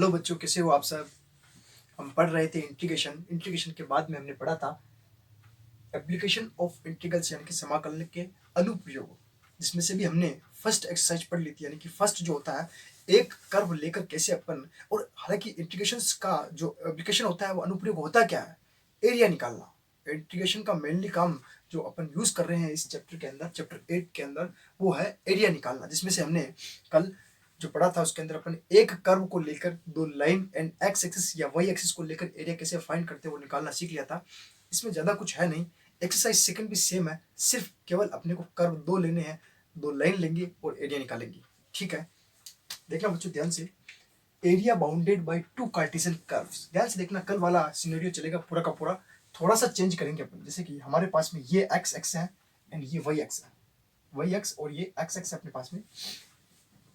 Hello बच्चों, कैसे हो आप सब। हम पढ़ रहे थे इंटीग्रेशन। इंटीग्रेशन के बाद में हमने पढ़ा था एप्लीकेशन ऑफ इंटीग्रल्स यानी कि समाकलन के अनुप्रयोग, जिसमें से भी हमने फर्स्ट एक्सरसाइज पढ़ ली थी। यानी कि फर्स्ट जो होता है एक कर्व लेकर कैसे अपन, और हालांकि इंटीग्रेशंस का जो एप्लीकेशन होता है वो अनुप्रयोग होता क्या है, एरिया निकालना। इंटीग्रेशन का मेनली काम जो अपन यूज कर रहे हैं इस चैप्टर के अंदर, चैप्टर 8 के अंदर, वो है एरिया निकालना। जिसमें से हमने कल जो पढ़ा था उसके अंदर अपन एक कर्व को लेकर दो लाइन एंड एक्स एक्सिस या वाई एक्सिस को लेकर एरिया कैसे फाइंड करते हैं वो निकालना सीख लिया था। इसमें ज़्यादा कुछ है नहीं, एक्सरसाइज सेकंड भी सेम है, सिर्फ केवल अपने को कर्व दो लेने हैं, दो लाइन लेंगे और एरिया निकालेंगे। ठीक है, देखना बच्चों ध्यान से। Area bounded by two Cartesian curves, ध्यान से देखना, कल वाला सिनेरियो चलेगा पूरा का पूरा, थोड़ा सा चेंज करेंगे अपन। जैसे कि हमारे पास में ये एक्स एक्स है एंड ये वाई एक्स है, वाई एक्स और ये एक्स एक्स है अपने पास में।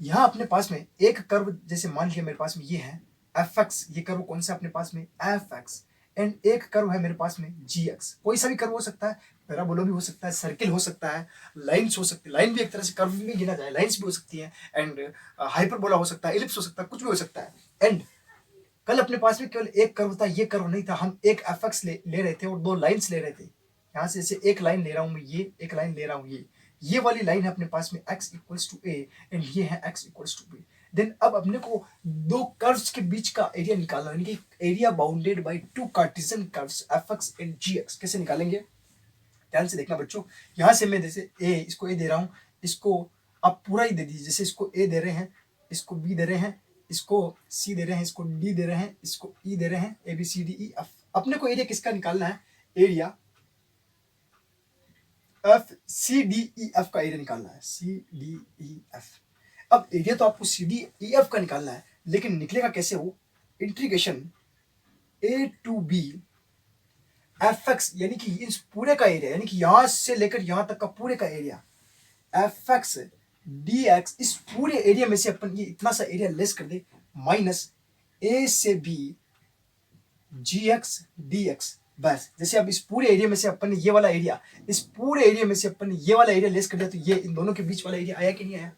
यहाँ अपने पास में एक कर्व, जैसे मान लिया मेरे पास में ये है एफ एक्स, ये कर्व कौन सा अपने पास में एफ एक्स, एंड एक कर्व है मेरे पास में जी एक्स। कोई सा भी कर्व हो सकता है, पैराबोला भी हो सकता है, सर्किल हो सकता है, लाइन्स हो सकती है, लाइन भी एक तरह से कर्व में गिना जाए, लाइन्स भी हो सकती है, एंड हाइपरबोला हो सकता है, इलिप्स हो सकता है, कुछ भी हो सकता है। एंड कल अपने पास में केवल एक कर्व था, ये कर्व नहीं था, हम एक एफ एक्स ले रहे थे और दो लाइन्स ले रहे थे। यहाँ से जैसे एक लाइन ले रहा हूँ मैं, ये एक लाइन ले रहा हूँ, ये वाली लाइन है अपने पास में x equals to a and ये है x equals to b. Then अब अपने को दो कर्व्स के बीच का एरिया निकालना, यानी कि area bounded by two Cartesian curves fx and gx। कैसे निकालेंगे, ध्यान से देखना बच्चों। यहाँ से मैं जैसे इसको a दे रहा हूँ, इसको आप पूरा ही दे दीजिए। जैसे इसको a दे रहे हैं, इसको b दे रहे हैं, इसको c दे रहे हैं, इसको d दे रहे हैं, इसको e दे रहे हैं, a b c d e f। अपने को एरिया किसका निकालना है, area F C D E F का एरिया निकालना है, सी डी ई एफ। अब एरिया तो आपको सी डी ई एफ का निकालना है, लेकिन निकलेगा कैसे वो, integration a to b f x, यानी कि इस पूरे का एरिया, यानी कि यहां से लेकर यहां तक का पूरे का area F x d x, इस पूरे एरिया में से अपन ये इतना सा एरिया लेस कर दे, माइनस ए से बी जी एक्स डी एक्स। बस जैसे अब इस पूरे एरिया में से अपन ने ये वाला एरिया, इस पूरे एरिया में से अपन ने ये वाला एरिया लेस कर दिया, तो ये इन दोनों के बीच वाला एरिया आया कि नहीं आया।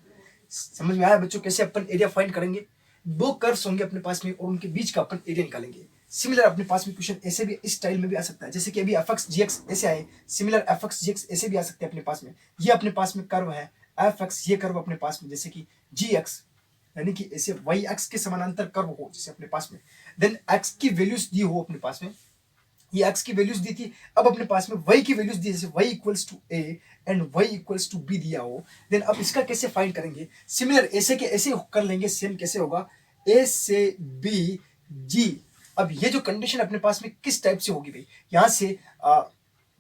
समझ में आया बच्चों कैसे अपन एरिया फाइंड करेंगे। दो कर्व्स होंगे अपने पास में और उनके बीच का अपन एरिया निकालेंगे। सिमिलर अपने पास में क्वेश्चन ऐसे भी इस स्टाइल में भी आ सकता है, जैसे कि अभी एफ एक्स जी एक्स ऐसे आए, सिमिलर एफ एक्स जी एक्स ऐसे भी आ सकते हैं अपने पास में। ये अपने पास में कर्व है एफ एक्स, ये कर्व अपने पास में जैसे कि जी एक्स, यानी कि ऐसे वाई एक्स के समानांतर कर्व हो जैसे अपने पास में। देन एक्स की वैल्यूज दी हो अपने पास में, ये x की वैल्यूज दी थी, अब अपने पास में y की वैल्यूज दी, जैसे y equals to a and y equals to b दिया हो। देन अब इसका कैसे फाइंड करेंगे, सिमिलर ऐसे के ऐसे कर लेंगे। सेम कैसे होगा, a से b g। अब ये जो कंडीशन अपने पास में किस टाइप से होगी भाई, यहाँ से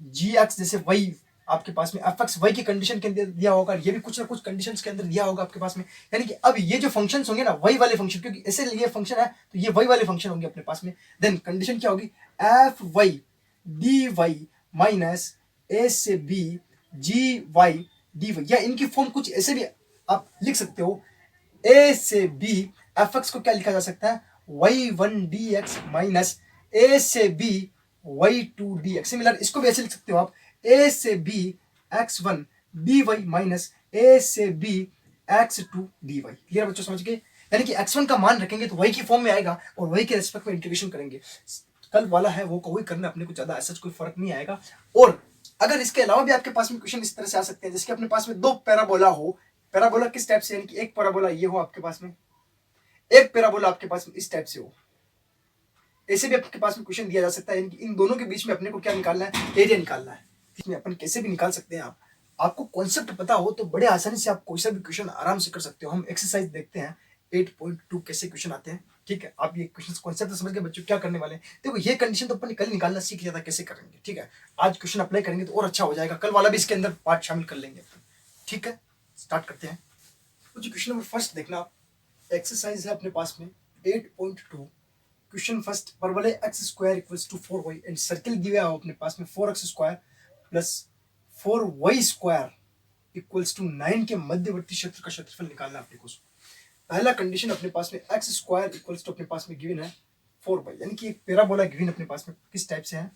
जी एक्स जैसे y आपके पास में एफ एक्स वाई की कंडीशन के अंदर दिया होगा, ये भी कुछ ना कुछ कंडीशंस के अंदर दिया होगा आपके पास में। यानी कि अब ये जो फंक्शंस होंगे ना वाई वाले फंक्शन, क्योंकि ऐसे ये फंक्शन है तो ये वाई वाले फंक्शन होंगे अपने पास में। देन कंडीशन क्या होगी, F Y D Y minus A से B G Y D Y, या इनकी फॉर्म कुछ ऐसे भी आप लिख सकते हो, ए से बी एफ एक्स को क्या लिखा जा सकता है, Y one D x minus A से B Y two D X. Similar इसको भी ऐसे लिख सकते हो आप, ए से B X one D Y minus A से B X two D Y. Clear बच्चों, समझ गए। यानी कि x1 का मान रखेंगे तो y की फॉर्म में आएगा और y के रेस्पेक्ट में इंटीग्रेशन करेंगे। कल वाला है वो कोई करना, अपने को ज्यादा ऐसा कोई फर्क नहीं आएगा। और अगर इसके अलावा भी आपके पास में क्वेश्चन इस तरह से आ सकते हैं, जैसे अपने पास में दो पैराबोला हो, पैराबोला किस टाइप से, यानी कि एक पैराबोला ये हो आपके पास में, एक पैराबोला आपके पास में इस टाइप से हो, ऐसे भी आपके पास में क्वेश्चन दिया जा सकता है। यानी कि इन दोनों के बीच में अपने को क्या निकालना है, एरिया निकालना है। इसमें अपन कैसे भी निकाल सकते हैं। आपको कॉन्सेप्ट पता हो तो बड़े आसानी से आप कोई सा भी क्वेश्चन आराम से कर सकते हो। हम एक्सरसाइज देखते हैं 8.2 कैसे क्वेश्चन आते हैं। ठीक है, आप ये क्वेश्चन कॉन्सेप्ट समझ गए बच्चों, क्या करने वाले हैं। देखो ये कंडीशन तो अपन कल निकालना सीख लिया था कैसे करेंगे। ठीक है, आज क्वेश्चन अप्लाई करेंगे तो और अच्छा हो जाएगा, कल वाला भी इसके अंदर पार्ट शामिल कर लेंगे। ठीक है, स्टार्ट करते हैं। तो क्वेश्चन नंबर फर्स्ट देखना, एक्सरसाइज है अपने पास में 8.2। क्वेश्चन फर्स्ट, परवलय x square equals to 4y and circle दिया हो अपने पास में 4x square plus 4y square equals to 9 के मध्यवर्ती क्षेत्र का क्षेत्रफल निकालना अपने को। पहला कंडीशन अपने पास में एक्स स्क्वायर इक्वल्स टू अपने पास में गिवन है 4y, यानी कि एक पैराबोला गिवन अपने पास में किस टाइप से है,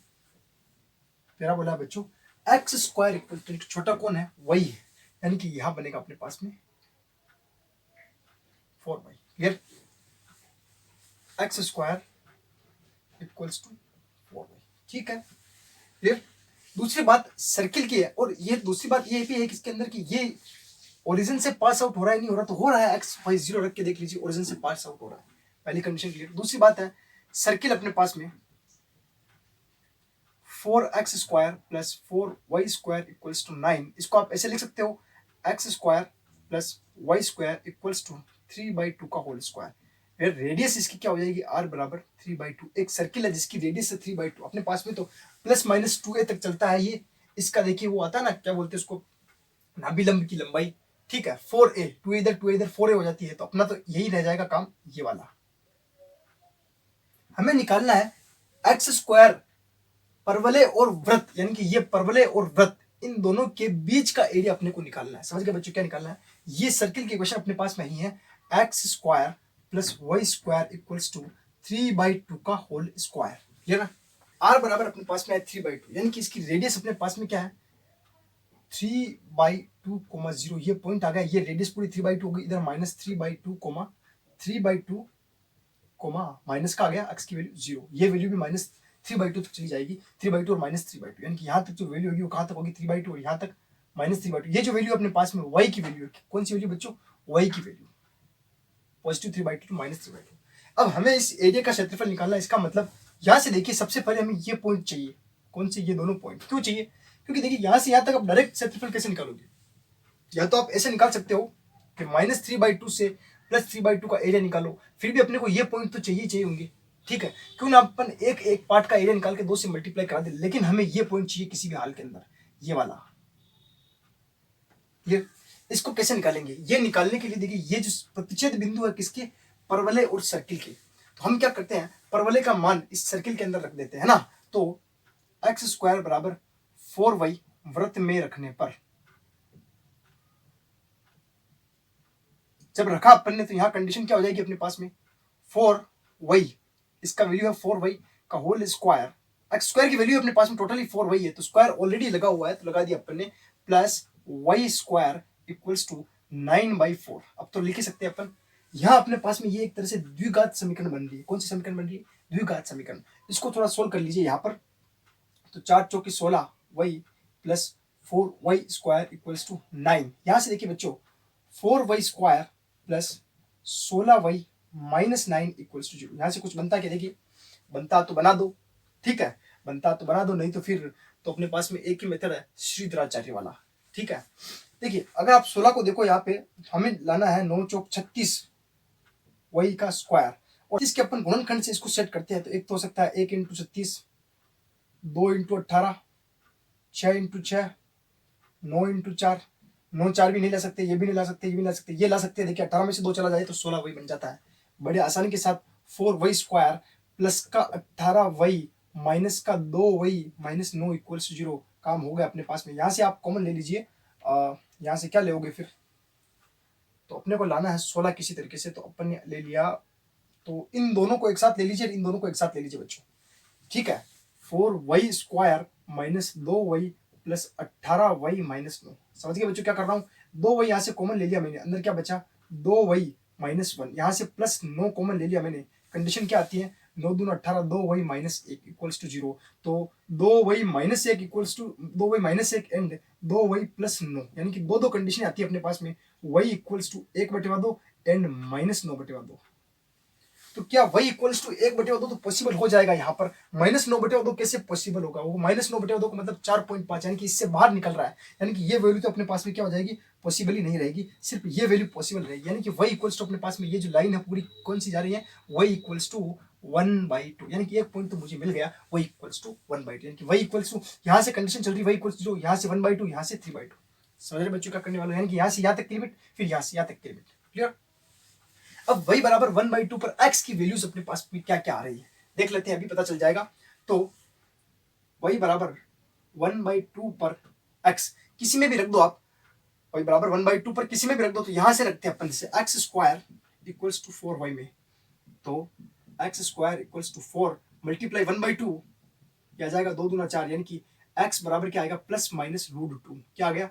पैराबोला बच्चों एक्स स्क्वायर इक्वल टू छोटा कौन है, y है, यानी कि यहां बनेगा अपने पास में 4y। Clear. X square equals to 4y। ठीक है, क्लियर। दूसरी बात सर्किल की है, और ये दूसरी बात ये भी है कि इसके अंदर कि ये ओरिजिन से पास आउट हो रहा है नहीं हो रहा, तो हो रहा है, एक्स वाई जीरो रख के देख लीजिए, ओरिजिन से पास आउट हो रहा है, पहली कंडीशन क्लियर। दूसरी बात है सर्किल अपने पास में 4x square plus 4y square equals to 9, इसको आप ऐसे लिख सकते हो x square plus y square equals to 3/2 का होल स्क्वायर। रेडियस इसकी क्या हो जाएगी, r बराबर 3/2। एक सर्किल है जिसकी रेडियस है 3/2, अपने पास में तो प्लस माइनस 2a तक चलता है ये, इसका देखिए वो आता है ना, क्या बोलते हैं उसको, नाभिलंब की लंबाई। ठीक है, 4a, 2 इधर 2 इधर 4a हो जाती है, तो अपना तो यही रह जाएगा काम, ये वाला। हमें निकालना है एक्स स्क्वायर परवलय और वृत्त, यानी कि ये परवलय और वृत्त, इन दोनों के बीच का एरिया अपने को निकालना है। समझ गए बच्चों, क्या निकालना है, ये सर्किल की इक्वेशन अपने पास में ही है, x square plus Y square equals to 3/2 का होल स्क्वायर। क्लियर ना, आर बराबर अपने पास में है 3/2, यानी कि इसकी रेडियस अपने पास में क्या है 3/2, 0, ये पॉइंट आ गया, ये रेडियस पूरी 3/2 हो गई, इधर माइनस 3/2, 3/2 माइनस का आ गया, एक्स की वैल्यू 0, ये वैल्यू भी माइनस 3/2 तक चली जाएगी, 3/2 और माइनस 3/2, यानी कि यहाँ तक जो वैल्यू होगी वो कहाँ तक होगी 3/2, और यहाँ तक माइनस 3/2। ये जो वैल्यू अपने पास में y की वैल्यू है, कौन सी वैल्यू बच्चों, y की वैल्यू, पॉजिटिव 3/2 टू माइनस 3/2। अब हमें इस एरिया का क्षेत्रफल निकालना है, इसका मतलब यहाँ से देखिए सबसे पहले हमें ये पॉइंट चाहिए, कौन से, ये दोनों पॉइंट क्यों चाहिए, क्योंकि देखिए यहाँ से यहाँ तक आप डायरेक्ट क्षेत्रफल कैसे निकालोगे, या तो आप ऐसे निकाल सकते हो कि माइनस 3/2 से प्लस 3/2 का एरिया निकालो, फिर भी अपने को ये पॉइंट तो चाहिए होंगे। ठीक है, क्यों ना अपन एक एक पार्ट का एरिया निकाल के 2 से मल्टीप्लाई करा दे, लेकिन हमें ये पॉइंट चाहिए किसी भी हाल के अंदर, ये वाला। ये इसको कैसे निकालेंगे, ये निकालने के लिए देखिए ये जो प्रतिच्छेद बिंदु है किसके, परवलय और सर्किल के, तो हम क्या करते हैं, परवलय का मान इस सर्किल के अंदर रख देते हैं ना, तो एक्स स्क्वायर बराबर 4y वृत्त में रखने पर, जब रखा अपन ने, तो यहाँ कंडीशन क्या हो जाएगी अपने पास में 4y, इसका वैल्यू है 4y का होल स्क्वायर, एक्स स्क्वायर की वैल्यू अपने पास में टोटली 4y है, तो स्क्वायर ऑलरेडी लगा हुआ है तो लगा दिया अपन ने, plus y square equals to 9/4। अब तो लिख ही सकते हैं अपन, यहाँ अपने पास में ये एक तरह से द्विघात समीकरण बन रही है, कौन सी समीकरण बन रही है, द्विघात समीकरण। इसको थोड़ा सोल्व कर लीजिए यहाँ पर, तो 4 चौकी 16y plus 4y square equals to 9, यहाँ से देखिए बच्चों 4y square plus 16y minus 9 equals to 0, यहाँ से कुछ बनता क्या, देखिए बनता तो बना दो, ठीक है, बनता तो बना दो, नहीं तो फिर तो अपने पास में एक ही मेथड है श्रीधराचार्य वाला। ठीक है, देखिए अगर आप 16 को देखो यहाँ पे, हमें लाना है 9 चौक 36 वही का स्क्वायर, और इसके अपन गुणनखंड से इसको सेट करते हैं, तो एक तो हो सकता है 1 × 36, 2 × 18, 6 × 6, 9 × 4, 9 4 भी नहीं ला सकते, ये भी नहीं ला सकते, ये भी नहीं ला सकते, ये ला सकते हैं, देखिए 18 में से 2 चला जाए तो 16 वही बन जाता है बड़े आसानी के साथ, 4y स्क्वायर प्लस का 18y माइनस का 2y माइनस 9 इक्वल्स टू 0, काम हो गया अपने पास में। यहाँ से आप कॉमन ले लीजिए, यहाँ से क्या लोगे फिर, तो अपने को लाना है 16 किसी तरीके से, तो अपन ने ले लिया, तो इन दोनों को एक साथ ले लीजिए, इन दोनों को एक साथ ले लीजिए बच्चों। ठीक है, 4y square minus 2y plus 18y minus 9, समझ गए बच्चों क्या कर रहा हूँ, 2y यहाँ से कॉमन ले लिया मैंने, अंदर क्या बचा 2y माइनस 1, यहाँ से प्लस 9 कॉमन ले लिया मैंने, कंडीशन क्या आती है 9 दूना 18, 2y माइनस 1 इक्वल्स टू 0, तो 2y minus 1 equals to 2y minus 1 and 2y plus 9, यानी कि दो कंडीशन आती है अपने पास में, y equals to 1/2 and minus 9/2, तो क्या y इक्वल्स टू 1/2 तो पॉसिबल हो जाएगा, यहाँ पर माइनस 9/2 कैसे पॉसिबल होगा, वो माइनस 9/2 का मतलब 4.5, यानी कि इससे बाहर निकल रहा है, यानी कि ये वैल्यू तो अपने पास में क्या हो जाएगी, पॉसिबल ही नहीं रहेगी, सिर्फ ये वैल्यू पॉसिबल रहेगी, यानी कि y इक्वल्स टू अपने पास में ये जो लाइन है पूरी कौन सी जा रही है, y इक्वल्स टू 1/2, यानी कि एक पॉइंट तो मुझे मिल गया, y इक्वल्स टू 1/2, यानी कि y इक्वल्स टू, यहाँ से कंडीशन चल रही है y इक्वल्स टू 0, यहाँ से 1/2, यहाँ से 3/2, समझ रहे बच्चों क्या करने वाला है, यानी कि यहाँ से यहाँ तक की लिमिट, फिर यहाँ से यहाँ तक की लिमिट, क्लियर। अब y बराबर 1/2 पर x की वैल्यूज अपने पास में क्या क्या आ रही है देख लेते हैं, अभी पता चल जाएगा। तो y बराबर 1/2 पर x किसी में भी रख दो आप, y बराबर 1/2 पर किसी में भी रख दो, तो यहां से रखते हैं अपन से x square equals to 4y में, तो x square equals to 4 multiply 1/2 क्या आ जाएगा, 2 दूना 4, यानी कि x बराबर क्या आएगा प्लस माइनस √2, क्या आ गया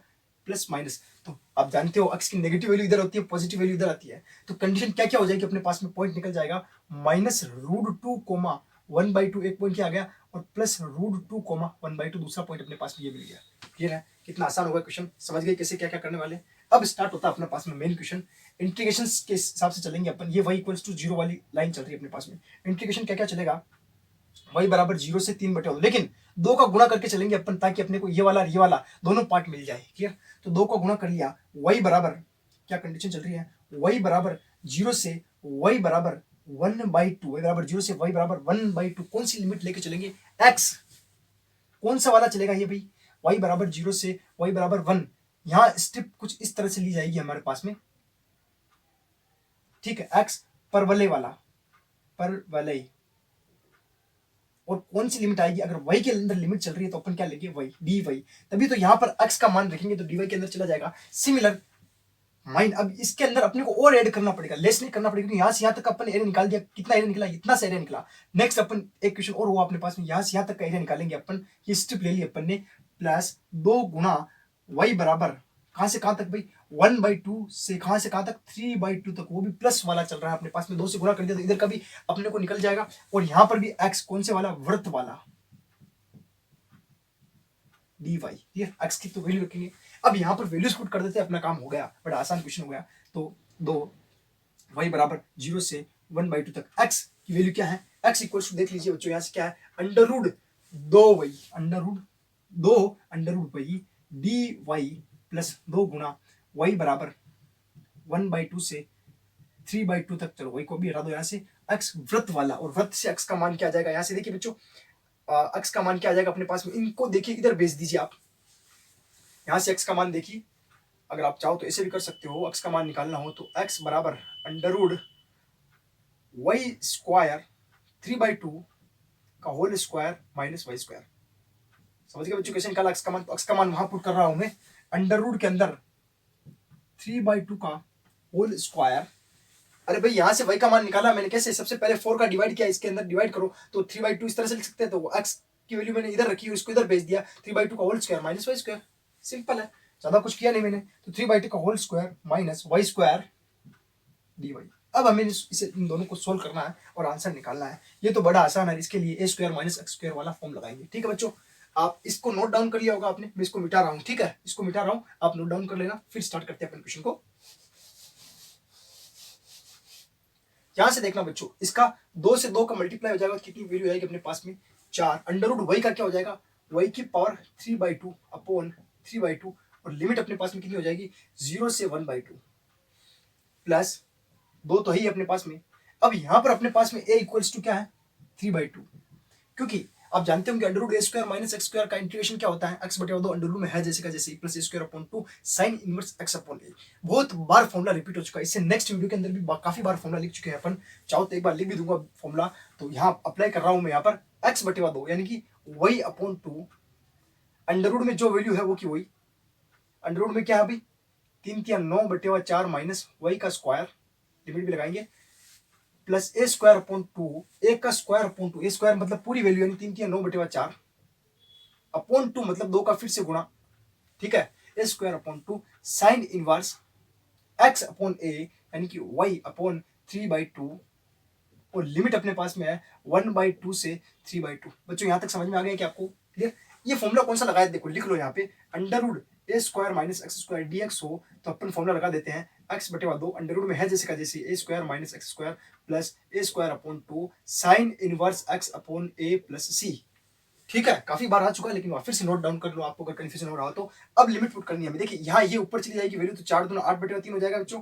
प्लस माइनस, तो आप जानते हो x की नेगेटिव वैल्यू इधर होती है, पॉजिटिव वैल्यू इधर आती है, तो कंडीशन क्या क्या हो जाएगी अपने पास में, पॉइंट निकल जाएगा -√2 कोमा 1/2 एक पॉइंट क्या आ गया, और +√2 कोमा 1/2 दूसरा पॉइंट अपने पास में ये मिल गया। क्लियर है, कितना आसान होगा क्वेश्चन, समझ गए कैसे क्या क्या करने वाले। अब स्टार्ट होता है अपने पास में मेन क्वेश्चन। इंटीग्रेशन के हिसाब से चलेंगे अपन, ये y इक्वल्स टू 0 वाली लाइन चल रही है अपने पास में। इंटीग्रेशन क्या क्या चलेगा, y बराबर 0 से 3/2, लेकिन 2 का गुणा करके चलेंगे अपन, ताकि अपने को ये वाला और ये वाला दोनों पार्ट मिल जाए। क्लियर, तो 2 का गुणा कर लिया, y बराबर क्या कंडीशन चल रही है, y बराबर 0 से y बराबर 1/2, y बराबर 0 से y बराबर 1/2, कौन सी लिमिट लेके चलेंगे, x कौन सा वाला चलेगा ये भाई, y बराबर 0 से y बराबर 1, यहाँ स्टेप कुछ इस तरह से ली जाएगी हमारे पास में। ठीक है, x परवलय वाला, परवलय, और कौन सी लिमिट आएगी, अगर y के अंदर लिमिट चल रही है तो अपन क्या लेंगे, y dy, तभी तो यहाँ पर x का मान रखेंगे तो dy के अंदर चला जाएगा। सिमिलर माइंड, अब इसके अंदर अपने को और ऐड करना पड़ेगा, लेस नहीं करना पड़ेगा, क्योंकि यहाँ से यहाँ तक अपन एरिया निकाल दिया, कितना एरिया निकला, इतना सा एरिया निकला। नेक्स्ट अपन एक क्वेश्चन और हुआ अपने पास में, यहाँ से यहाँ तक का एरिया निकालेंगे अपन, ये स्ट्रिप ले ली अपन ने, प्लस 2 गुणा y बराबर कहाँ से कहाँ तक भाई, 1/2 से कहाँ से कहाँ तक, 3/2 तक, वो भी प्लस वाला चल रहा है अपने पास में, 2 से गुणा कर दिया तो इधर का भी अपने को निकल जाएगा, और यहाँ पर भी x कौन से वाला, वृत्त वाला dy, ये x की तो वैल्यू रखेंगे। अब यहाँ पर वैल्यूज पुट कर देते हैं, अपना काम हो गया, बड़ा आसान क्वेश्चन हो गया। तो 2 y बराबर 0 से 1/2 तक, x की वैल्यू क्या है, x इक्वल्स टू देख लीजिए बच्चों, यहाँ से क्या है, √2y, √2 dy प्लस 2 गुणा y बराबर 1/2 से 3/2 तक, चलो y को भी हटा दो यहाँ से, x वृत्त वाला, और वृत्त से x का मान क्या आ जाएगा, यहाँ से देखिए बच्चों, x का मान क्या आ जाएगा अपने पास में, इनको देखिए इधर भेज दीजिए आप, यहाँ से x का मान देखिए, अगर आप चाहो तो ऐसे भी कर सकते हो, x का मान निकालना हो तो x बराबर √y² 3/2 का whole square minus y square. समझ गए बच्चों कैसे निकाला x का मान, तो x का मान वहां पुट कर रहा हूं मैं, अंडर के अंदर 3/2 का होल स्क्वायर, अरे भाई यहाँ से y का मान निकाला मैंने कैसे, सबसे पहले 4 का डिवाइड किया, इसके अंदर डिवाइड करो तो 3/2 इस तरह से लिख सकते हैं, तो x की वैल्यू मैंने इधर रखी, इसको इधर भेज दिया, 3/2 का whole square minus y square, simple है, ज्यादा कुछ किया नहीं मैंने, तो 3/2 का whole square minus y square dy। अब हमें इसे इन दोनों को सोल्व करना है और आंसर निकालना है, ये तो बड़ा आसान है, इसके लिए a² माइनस x² वाला फॉर्म लगाएंगे। ठीक है बच्चों, आप इसको नोट डाउन कर लिया होगा आपने, मैं इसको मिटा रहा हूँ, ठीक है, इसको मिटा रहा हूँ, आप नोट डाउन कर लेना, फिर स्टार्ट करते हैं अपन क्वेश्चन को। यहां से देखना बच्चों, इसका 2 से 2 का मल्टीप्लाई हो जाएगा, कितनी वैल्यू आएगी अपने पास में 4, √y का क्या हो जाएगा, y की पावर 3/2 अपॉन 3/2, और लिमिट अपने पास में कितनी हो जाएगी, 0 से 1/2 प्लस 2 तो ही अपने पास में। अब यहां पर अपने पास में a इक्वल्स टू क्या है, 3/2, क्योंकि आप जानते हो कि √a² माइनस x² का इंटीग्रेशन क्या होता है, x/2 अंडर में है जैसे का जैसे, plus a² upon 2 sign inverse x upon a। बहुत बार फॉर्मूला रिपीट हो चुका है, इससे नेक्स्ट वीडियो के अंदर भी काफी बार फॉर्मूला लिख चुके हैं अपन, चाहो तो एक बार लिख भी दूंगा फॉर्मूला, तो यहाँ अप्लाई कर रहा हूं मैं यहाँ पर x/2 यानी कि y अपॉन 2, अंडर में जो वैल्यू है वो की वही, अंडर में क्या है अभी 3×9/4 माइनस y का स्क्वायर, लिमिट भी लगाएंगे, प्लस a² अपॉन 2, a का स्क्वायर अपॉन 2, a² मतलब पूरी वैल्यू यानी 3×9/4 अपॉन 2 मतलब 2 का फिर से गुणा, ठीक है, a² upon 2 sign inverse x upon a यानी कि y अपॉन 3/2, और लिमिट अपने पास में है 1/2 से 3/2। बच्चों यहाँ तक समझ में आ गया क्या आपको, क्लियर। ये फॉर्मूला कौन सा लगाया देखो, लिख लो यहाँ पे, √a² माइनस x² dx हो तो अपन फॉर्मूला लगा देते हैं x/2 अंडर में है जैसे का जैसे a² minus x² plus a² upon 2 sign inverse x upon a plus c। ठीक है, काफी बार आ चुका है, लेकिन फिर से नोट डाउन कर लो आपको अगर कंफ्यूजन हो रहा हो तो। अब लिमिट पुट करनी है हमें, देखिए यहाँ ये ऊपर चली जाएगी वैल्यू, तो 4 दूना 8/3 हो जाएगा बच्चों,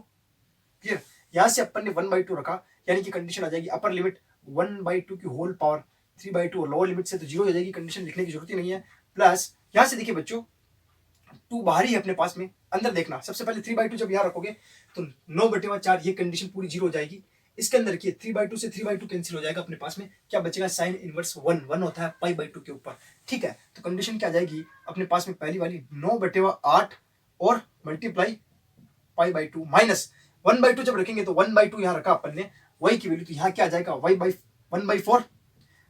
क्लियर। यहाँ से अपन ने 1/2 रखा, यानी कि कंडीशन आ जाएगी अपर लिमिट 1/2 की होल पावर 3/2, और लोअर लिमिट से तो 0 हो जाएगी, कंडीशन लिखने की जरूरत ही नहीं है। प्लस यहाँ से देखिए बच्चों 2 बाहर ही है अपने पास में, अंदर देखना, सबसे पहले 3/2 जब यहाँ रखोगे तो 9/4 ये कंडीशन पूरी 0 हो जाएगी, इसके अंदर की 3/2 से 3/2 कैंसिल हो जाएगा, अपने पास में क्या बचेगा, साइन इनवर्स 1 होता है पाई/2 के ऊपर, ठीक है। तो कंडीशन क्या आ जाएगी अपने पास में, पहली वाली 9/8 और मल्टीप्लाई पाई/2 माइनस 1/2 जब रखेंगे तो 1/2 यहाँ रखा अपन ने, y की वैल्यू, तो यहाँ क्या आ जाएगा y/1/4,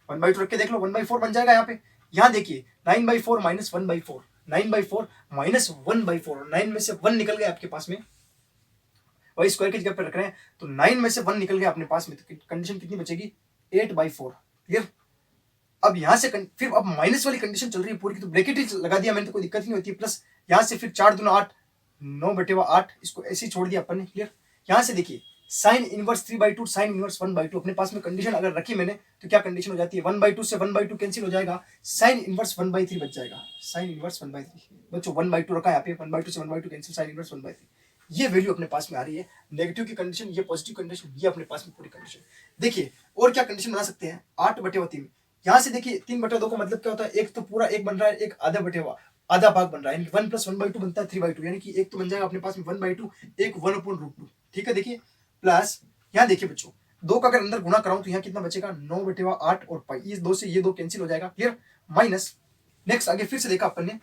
1/2 रख के देख लो 1/4 बन जाएगा यहाँ पे। यहाँ देखिए 9/4 माइनस 1/4, 9/4 -1/4, 9 में से 1 निकल गया आपके पास में, वाई स्क्वायर की जगह पे रख रहे हैं तो 9 में से 1 निकल गया अपने पास में, तो कंडीशन कितनी बचेगी 8/4। क्लियर। अब यहां से फिर अब माइनस वाली कंडीशन चल रही है पूरी की, तो ब्रैकेट ही लगा दिया मैंने, तो कोई दिक्कत नहीं होती है। प्लस यहां से फिर 4 दूना 8, 9/8, इसको ऐसे ही छोड़ दिया अपन ने। क्लियर। यहां से देखिए साइन इनवर्स 3/2, साइन इनवर्स 1/2, अपने पास में कंडीशन अगर रखी मैंने तो क्या कंडीशन हो जाती है, 1/2 से 1/2 कैंसिल हो जाएगा, साइन इनवर्स 1/3 बच जाएगा, साइन इनवर्स 1/3 बच्चों 1/2 रखा है यहाँ पे, 1/2 से 1/2 कैंसिल, साइन इनवर्स 1/3, ये वैल्यू अपने पास में आ रही है। नेगेटिव की कंडीशन, ये पॉजिटिव कंडीशन, ये अपने पास में पूरी कंडीशन। देखिए और क्या कंडीशन बना सकते हैं, 8/3। यहाँ से देखिए 3/2 का मतलब क्या होता है, एक तो पूरा एक बन रहा है, एक आधा भाग बन रहा है, यानी 1 + 1/2 बनता है 3/2, यानी कि एक तो बन जाएगा अपने पास में 1/2, एक 1/√2। ठीक है। देखिए प्लस यहाँ देखिए बच्चों, 2 का अगर अंदर गुणा कराऊं तो यहाँ कितना बचेगा, 9/8 और पाई, इस 2 से ये 2 कैंसिल हो जाएगा। क्लियर। माइनस नेक्स्ट आगे फिर से देखा अपन ने,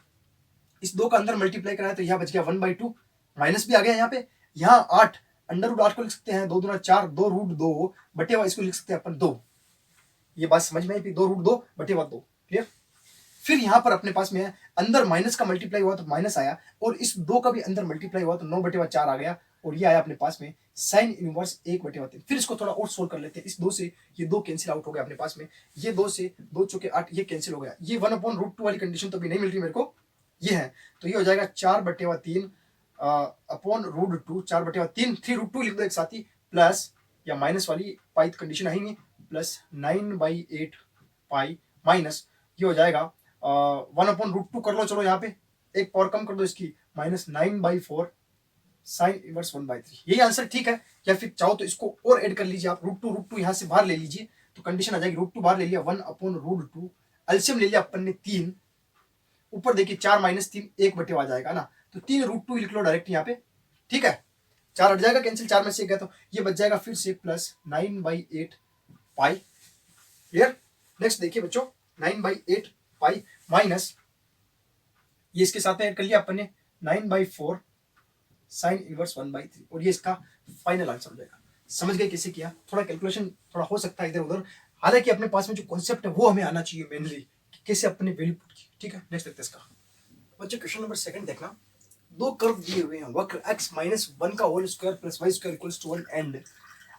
इस 2 का अंदर मल्टीप्लाई कराया तो यहाँ बच गया 1/2, माइनस भी आ गया यहाँ पे। यहाँ 8, √8 को लिख सकते हैं 2 दूना 4, 2√2 बटे इसको लिख सकते हैं अपन 2। ये बात समझ में आई, 2√2 बटे 2। क्लियर। फिर यहां पर अपने पास में है, अंदर माइनस का मल्टीप्लाई हुआ तो माइनस आया, और इस 2 का भी अंदर मल्टीप्लाई हुआ तो 9/4 आ गया, और ये आया अपने पास में साइन इनवर्स 1/3। फिर इसको थोड़ा और सोल्व कर लेते हैं, इस 2 से ये 2 कैंसिल आउट हो गया अपने पास में, ये 2 से 2 चौके 8, ये कैंसिल हो गया, ये 1/√2 वाली कंडीशन तो अभी नहीं मिल रही मेरे को, ये है, तो ये हो जाएगा 4/3 /√2, 4/3, 3√2 लिख दो एक साथ ही, प्लस या माइनस वाली पाई कंडीशन आई नहीं, प्लस 9/8 पाई, माइनस ये हो जाएगा 1/√2 कर लो, चलो यहाँ पे एक पावर कम कर दो इसकी, -9/4 साइन इनवर्स 1/3, यही आंसर ठीक है। या फिर चाहो तो इसको और ऐड कर लीजिए आप, √2 यहाँ से बाहर ले लीजिए, तो कंडीशन आ जाएगी, √2 बाहर ले लिया, 1/√2, एलसीएम ले लिया अपन ने 3, ऊपर देखिए 4 - 3 1/2 आ जाएगा ना, तो 3√2 लिख लो डायरेक्ट यहाँ पे। ठीक है, 4 हट जाएगा कैंसिल, 4 में से 1 गया तो ये बच जाएगा फिर से प्लस 9/8 पाई। क्लियर। नेक्स्ट देखिए बच्चों, 9/8 पाई माइनस, ये इसके साथ में ऐड कर लिया अपन ने, 9/4 साइन इनवर्स 1/3, और ये इसका फाइनल आंसर हो जाएगा। समझ गए कैसे किया, थोड़ा कैलकुलेशन थोड़ा हो सकता है इधर उधर, हालांकि अपने पास में जो कॉन्सेप्ट है वो हमें आना चाहिए मेनली, कैसे अपने वैल्यू पुट की। ठीक है, नेक्स्ट देखते हैं इसका। बच्चों क्वेश्चन नंबर 2 देखना, दो कर्व दिए हुए हैं, वक्र x - 1 का whole square plus y square equals to 1 and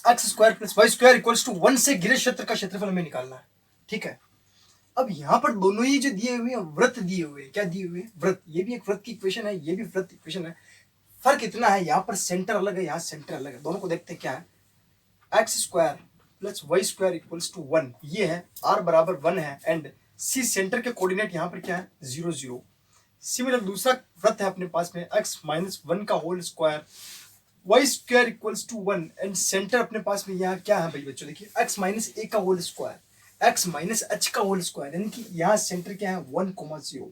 x square plus y square equals to 1 से घिरे क्षेत्र का क्षेत्रफल हमें निकालना है। ठीक है, अब यहाँ पर दोनों ही जो दिए हुए हैं वृत्त दिए हुए हैं, क्या दिए हुए हैं, वृत्त, ये भी एक वृत्त की इक्वेशन है, ये भी वृत्त इक्वेशन है। फर्क इतना है, यहाँ पर सेंटर अलग है, यहाँ सेंटर अलग है, दोनों को देखते हैं क्या है, x square plus Y square equals to 1, ये है, r बराबर 1 है, एंड c सेंटर के कोऑर्डिनेट यहाँ पर क्या है 0 0। सिमिलर दूसरा वृत्त है अपने पास में x - 1 का whole square y square equals to 1, and centre अपने पास में यहाँ क्या है भाई बच्चों, देखिए x - a का होल स्क्वायर, x - h का होल स्क्वायर, यानी कि यहाँ सेंटर क्या है 1, 0।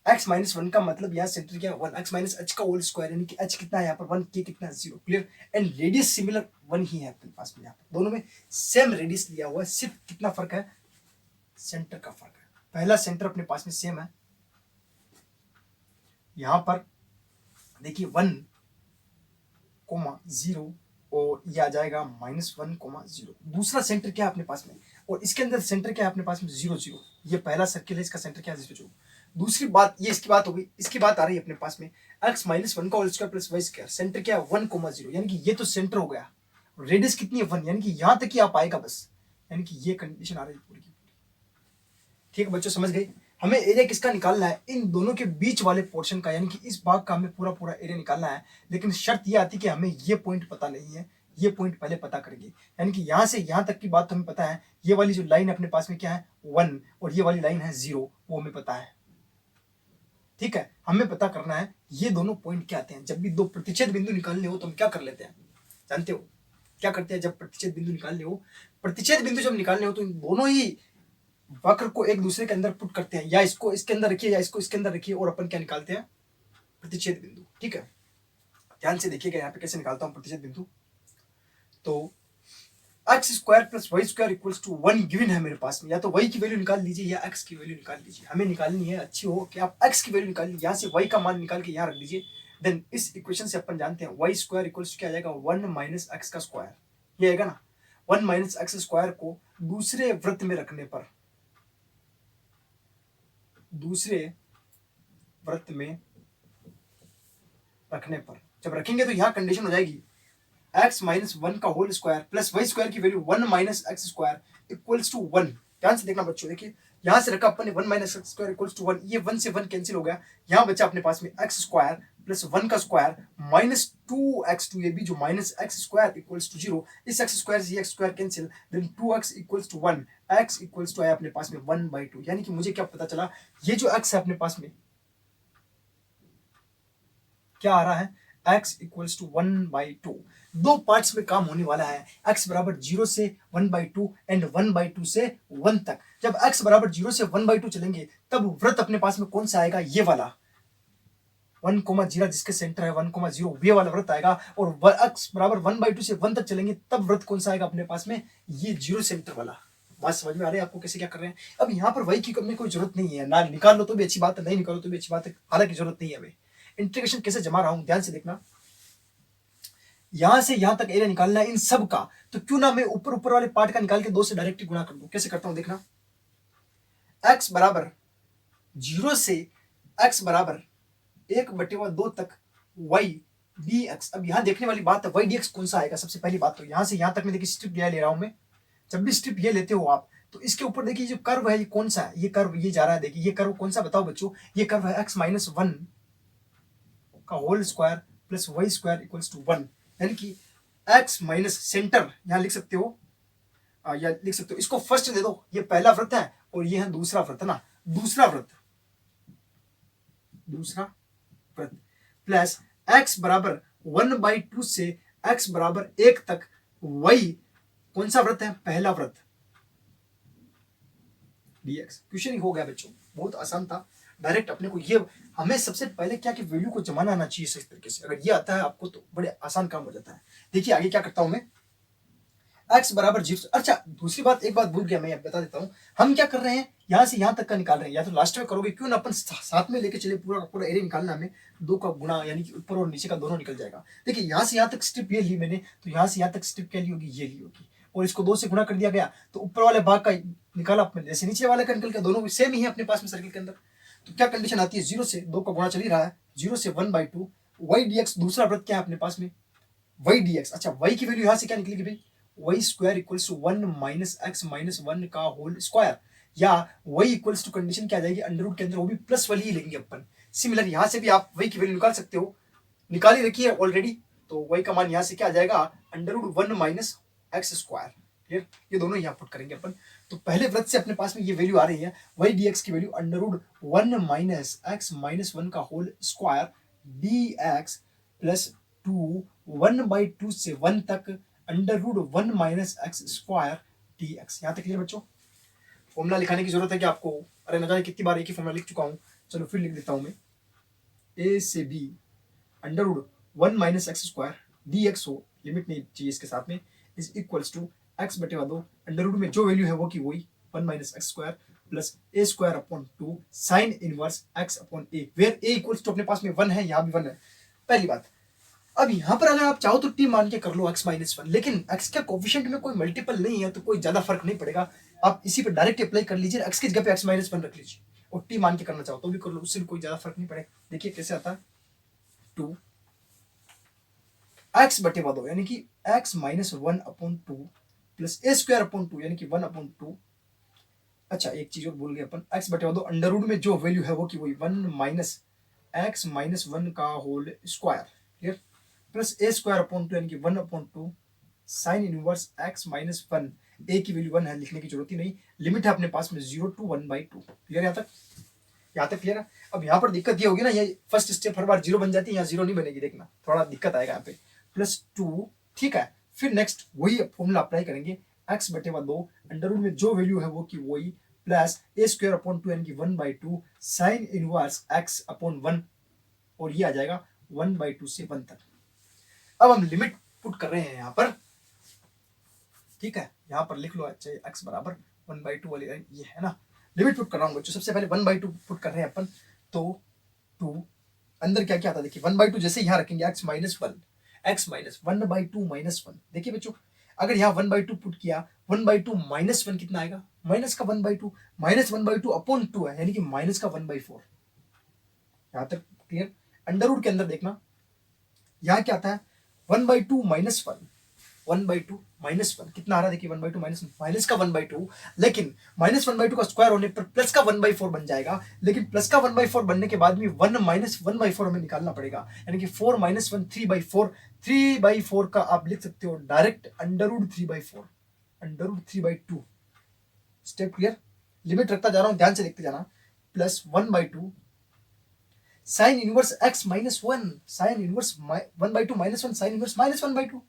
x - 1 का मतलब यहाँ सेंटर क्या है 1, x - h का होल स्क्वायर, यानी कि h कितना है यहाँ पर 1, k कितना है 0। क्लियर। एंड रेडियस सिमिलर 1 ही है अपने पास में, यहाँ पर दोनों में सेम रेडियस लिया हुआ है, सिर्फ कितना फर्क है, सेंटर का फर्क है। पहला सेंटर अपने पास में सेम है, यहाँ पर देखिए 1, 0 और ये आ जाएगा -1, 0। दूसरा सेंटर क्या है अपने पास में, और इसके अंदर सेंटर क्या है अपने पास में 0 0, ये पहला सर्किल है, इसका सेंटर क्या है 0 0। दूसरी बात, ये इसकी बात हो गई, इसकी बात आ रही है अपने पास में x - 1 का whole square plus Y square, centre क्या है 1, 0, यानी कि ये तो सेंटर हो गया, रेडियस कितनी है 1, यानी कि यहां तक ही आप आएगा बस, यानी कि ये कंडीशन आ रही है पूरी की पूरी। ठीक है बच्चों, समझ गए। हमें एरिया किसका निकालना है, इन दोनों के बीच वाले पोर्शन का, यानी कि इस भाग का हमें पूरा पूरा एरिया निकालना है, लेकिन शर्त ये आती है कि हमें ये पॉइंट पता नहीं है, ये पॉइंट पहले पता करेंगे, यानी कि यहां से यहां तक की बात तो हमें पता है, ये वाली जो लाइन अपने पास में क्या है 1, और ये वाली लाइन है 0, वो हमें पता है। ठीक है, हमें पता करना है ये दोनों पॉइंट क्या आते हैं। जब भी दो प्रतिच्छेद बिंदु निकालने हो तो हम क्या कर लेते हैं, जानते हो क्या करते हैं, जब प्रतिच्छेद बिंदु निकालने हो, प्रतिच्छेद बिंदु जब निकालने हो तो इन दोनों ही वक्र को एक दूसरे के अंदर पुट करते हैं, या इसको इसके अंदर रखिए या इसको इसके अंदर रखिए, और अपन क्या निकालते हैं, प्रतिच्छेद बिंदु। ठीक है, ध्यान से देखिएगा यहाँ पे कैसे निकालता हूं प्रतिच्छेद बिंदु। तो x square plus Y square equals to 1 given है मेरे पास में, या तो वाई की वैल्यू निकाल लीजिए या एक्स की वैल्यू निकाल लीजिए, हमें निकालनी है अच्छी हो कि आप एक्स की वैल्यू निकाल लीजिए, यहाँ से वाई का मान निकाल के यहाँ रख दीजिए, देन इस इक्वेशन से अपन जानते हैं वाई स्क्वायर इक्वल्स क्या आ जाएगा 1 - x का स्क्वायर, ये आएगा ना, 1 - x स्क्वायर को दूसरे वृत्त में रखने पर, दूसरे वृत्त में रखने पर, जब रखेंगे तो यहाँ कंडीशन हो जाएगी x माइनस वन का whole square plus Y square की value one minus x square equals to one. ध्यान से देखना बच्चों, देखिए यहाँ से रखा अपन ने one minus x square equals to one, ये वन से वन कैंसिल हो गया, यहाँ बचा अपने पास में एक्स स्क्वायर प्लस वन का square minus two x two, ये भी जो minus x square equals to zero, इस एक्स स्क्वायर से x square cancel, then two x equals to one, x equals to आया अपने पास में वन बाई टू। यानी कि मुझे क्या पता चला, ये जो एक्स है अपने पास में क्या आ रहा है, x equals to one by two. दो पार्ट्स में काम होने वाला है, x बराबर जीरो से one by two and one by two से वन तक। जब x बराबर जीरो से वन बाई टू चलेंगे तब वृत्त अपने पास में कौन सा आएगा, ये वाला 1,0 जिसके सेंटर है 1,0 वे वाला वृत्त आएगा, और x बराबर वन बाई टू से वन तक चलेंगे तब वृत्त कौन सा आएगा अपने पास में, ये जीरो सेंटर वाला। बात समझ में आ रही है आपको कैसे क्या कर रहे हैं। अब यहाँ पर वही की करने कोई जरूरत नहीं है, ना निकाल लो तो भी अच्छी बात है, नहीं निकालो तो भी अच्छी बात है, हालांकि जरूरत नहीं है। अभी इंटीग्रेशन कैसे जमा रहा हूं, ध्यान से देखना, यहां से यहां तक एरिया निकालना है इन सब का, तो क्यों ना मैं ऊपर ऊपर वाले पार्ट का निकाल के दो से डायरेक्ट गुणा कर दूं। कैसे करता हूं देखना, x बराबर जीरो से x बराबर एक बटे दो तक y dx। अब यहां देखने वाली बात है y dx कौन सा आएगा। सबसे पहली बात तो यहां से यहां तक मैं देखिए स्ट्रिप ले रहा हूं मैं, जब भी स्ट्रिप ये लेते हो आप तो इसके ऊपर देखिए जो कर्व है ये कौन सा है, ये कर्व ये जा रहा है, देखिए ये कर्व कौन सा बताओ बच्चों, ये कर्व है x माइनस वन का whole square plus Y square equals to one. यानी कि x माइनस सेंटर यहां लिख सकते हो, या लिख सकते हो इसको फर्स्ट दे दो, ये पहला वृत्त है और ये है दूसरा वृत्त है ना, दूसरा वृत्त प्लस x बराबर वन बाई टू से x बराबर एक तक y कौन सा वृत्त है, पहला वृत्त dx। क्वेश्चन ही हो गया बच्चों, बहुत आसान था। डायरेक्ट अपने को ये, हमें सबसे पहले क्या कि वैल्यू को जमाना आना चाहिए सही तरीके से, अगर ये आता है आपको तो बड़े आसान काम हो जाता है। देखिए आगे क्या करता हूं मैं, x बराबर जीरो। अच्छा दूसरी बात, एक बात भूल गया मैं बता देता हूं, हम क्या कर रहे हैं यहां से यहां तक का निकाल रहे हैं, या तो लास्ट में करोगे क्यों ना अपन साथ में लेके चले, पूरा पूरा एरिया निकालना हमें, दो का गुणा यानी कि ऊपर और नीचे का दोनों निकल जाएगा। देखिए यहां से यहां तक स्ट्रिप ये ली मैंने, तो यहां से यहां तक स्ट्रिप क्या ली होगी, ये ली होगी, और इसको दो से गुणा कर दिया गया तो ऊपर वाले भाग का निकाला अपने, जैसे नीचे वाले का निकल गया, दोनों सेम ही है अपने पास में सर्किल के अंदर। तो क्या कंडीशन आती है, जीरो से दो का गुणा चल ही रहा है, जीरो से one by two y D x, दूसरा वृत्त क्या है अपने पास में वाई डी एक्स। अच्छा वाई की वैल्यू यहां से क्या निकलेगी भाई, y square equals to one minus x minus one का होल स्क्वायर, या वाई इक्वल्स टू कंडीशन क्या आ जाएगी अंडर रूट के अंदर, वो भी प्लस वाली ही लेंगे अपन। सिमिलर यहां से भी आप वाई की वैल्यू निकाल सकते हो, निकाल ही रखी है ऑलरेडी, तो वाई का मान यहां से क्या आ जाएगा under root one minus x square. ये दोनों यहाँ पुट करेंगे अपन। तो पहले वृत्त से अपने पास में ये वैल्यू आ रही है, वाई डी एक्स की value under root one minus x minus one का whole square D X plus two one by two से वन तक under root one minus x square D X. यहाँ तक क्लियर बच्चों, फॉर्मूला लिखाने की जरूरत है कि आपको, अरे न जाने कितनी बार एक ही फॉर्मूला लिख चुका हूँ, चलो फिर लिख देता हूँ मैं, ए से b under root one minus x square D x हो, लिमिट नहीं चाहिए इसके साथ में, इज इक्वल्स टू एक्स बटे दो अंडर रूट में जो वैल्यू है वो की वही one minus x square plus A square upon two sine inverse x upon a, where a equals to अपने पास में वन है, यहाँ भी वन है, पहली बात। अब यहाँ पर अगर आप चाहो तो टी मान के कर लो x माइनस वन, लेकिन x के कोफिशिएंट में कोई मल्टीपल नहीं है तो कोई ज्यादा फर्क नहीं पड़ेगा, आप इसी पे डायरेक्ट अप्लाई कर लीजिए, x की जगह पे x माइनस वन रख लीजिए और टी मान के करना चाहो तो भी कर लो, उससे कोई ज्यादा फर्क नहीं पड़ेगा। देखिए कैसे आता है, टू एक्स बटे दो यानी कि x minus one upon two plus ए स्क्वायर अपॉन टू यानी कि वन अपॉन टू। अच्छा एक चीज और भूल गए अपन, x बटे दो अंडर रूट में जो वैल्यू है वो की वही one minus x minus one का होल स्क्वायर, क्लियर, प्लस ए स्क्वायर अपॉन टू यानी कि one upon two sine inverse x minus one, a की वैल्यू वन है लिखने की जरूरत ही नहीं, लिमिट है अपने पास में zero to one by two. Clear यहाँ तक, यहाँ तक क्लियर है। अब यहाँ पर दिक्कत ये होगी ना, ये फर्स्ट स्टेप हर बार जीरो बन जाती है, यहाँ जीरो नहीं बनेगी, देखना थोड़ा दिक्कत आएगा यहाँ पे, प्लस टू, ठीक है। फिर नेक्स्ट वही फॉर्मूला अप्लाई करेंगे, एक्स बटे दो अंडर रूट में जो वैल्यू है वो की वही प्लस ए स्क्वायर अपॉन टू यानी कि one by to sine inverse x upon one, और ये आ जाएगा वन बाई टू से वन तक। अब हम लिमिट पुट कर रहे हैं यहाँ पर, ठीक है, यहाँ पर लिख लो अच्छा एक्स बराबर वन बाई टू वाली ये है ना, लिमिट पुट कर रहा हूँ बच्चों। सबसे पहले वन बाई टू पुट कर रहे हैं अपन, तो टू अंदर क्या क्या आता है देखिए, वन बाई टू जैसे यहाँ रखेंगे x minus one by to minus one. देखिए बच्चों अगर यहाँ वन बाई टू पुट किया, one by to minus one कितना आएगा, माइनस का one by to, minus one by two upon two है यानी कि माइनस का वन बाई फोर। यहाँ तक क्लियर। अंडर रूट के अंदर देखना यहाँ क्या आता है 1/2 माइनस 1, 1/2 माइनस 1 कितना आ रहा है देखिए 1/2 माइनस माइनस का 1/2, लेकिन माइनस 1/2 का स्क्वायर होने पर प्लस का 1/4 बन जाएगा, लेकिन प्लस का 1/4 बनने के बाद भी 1 माइनस 1/4 हमें निकालना पड़ेगा, यानी कि 4 माइनस 1 3/4, 3/4 का आप लिख सकते हो direct under root 3/4, under root 3/2। Step clear? Limit रखता जा रहा हूं, ध्यान से देखते जाना। Plus 1/2 sine inverse x minus 1, sine inverse 1/2 minus 1, sine inverse minus 1/2,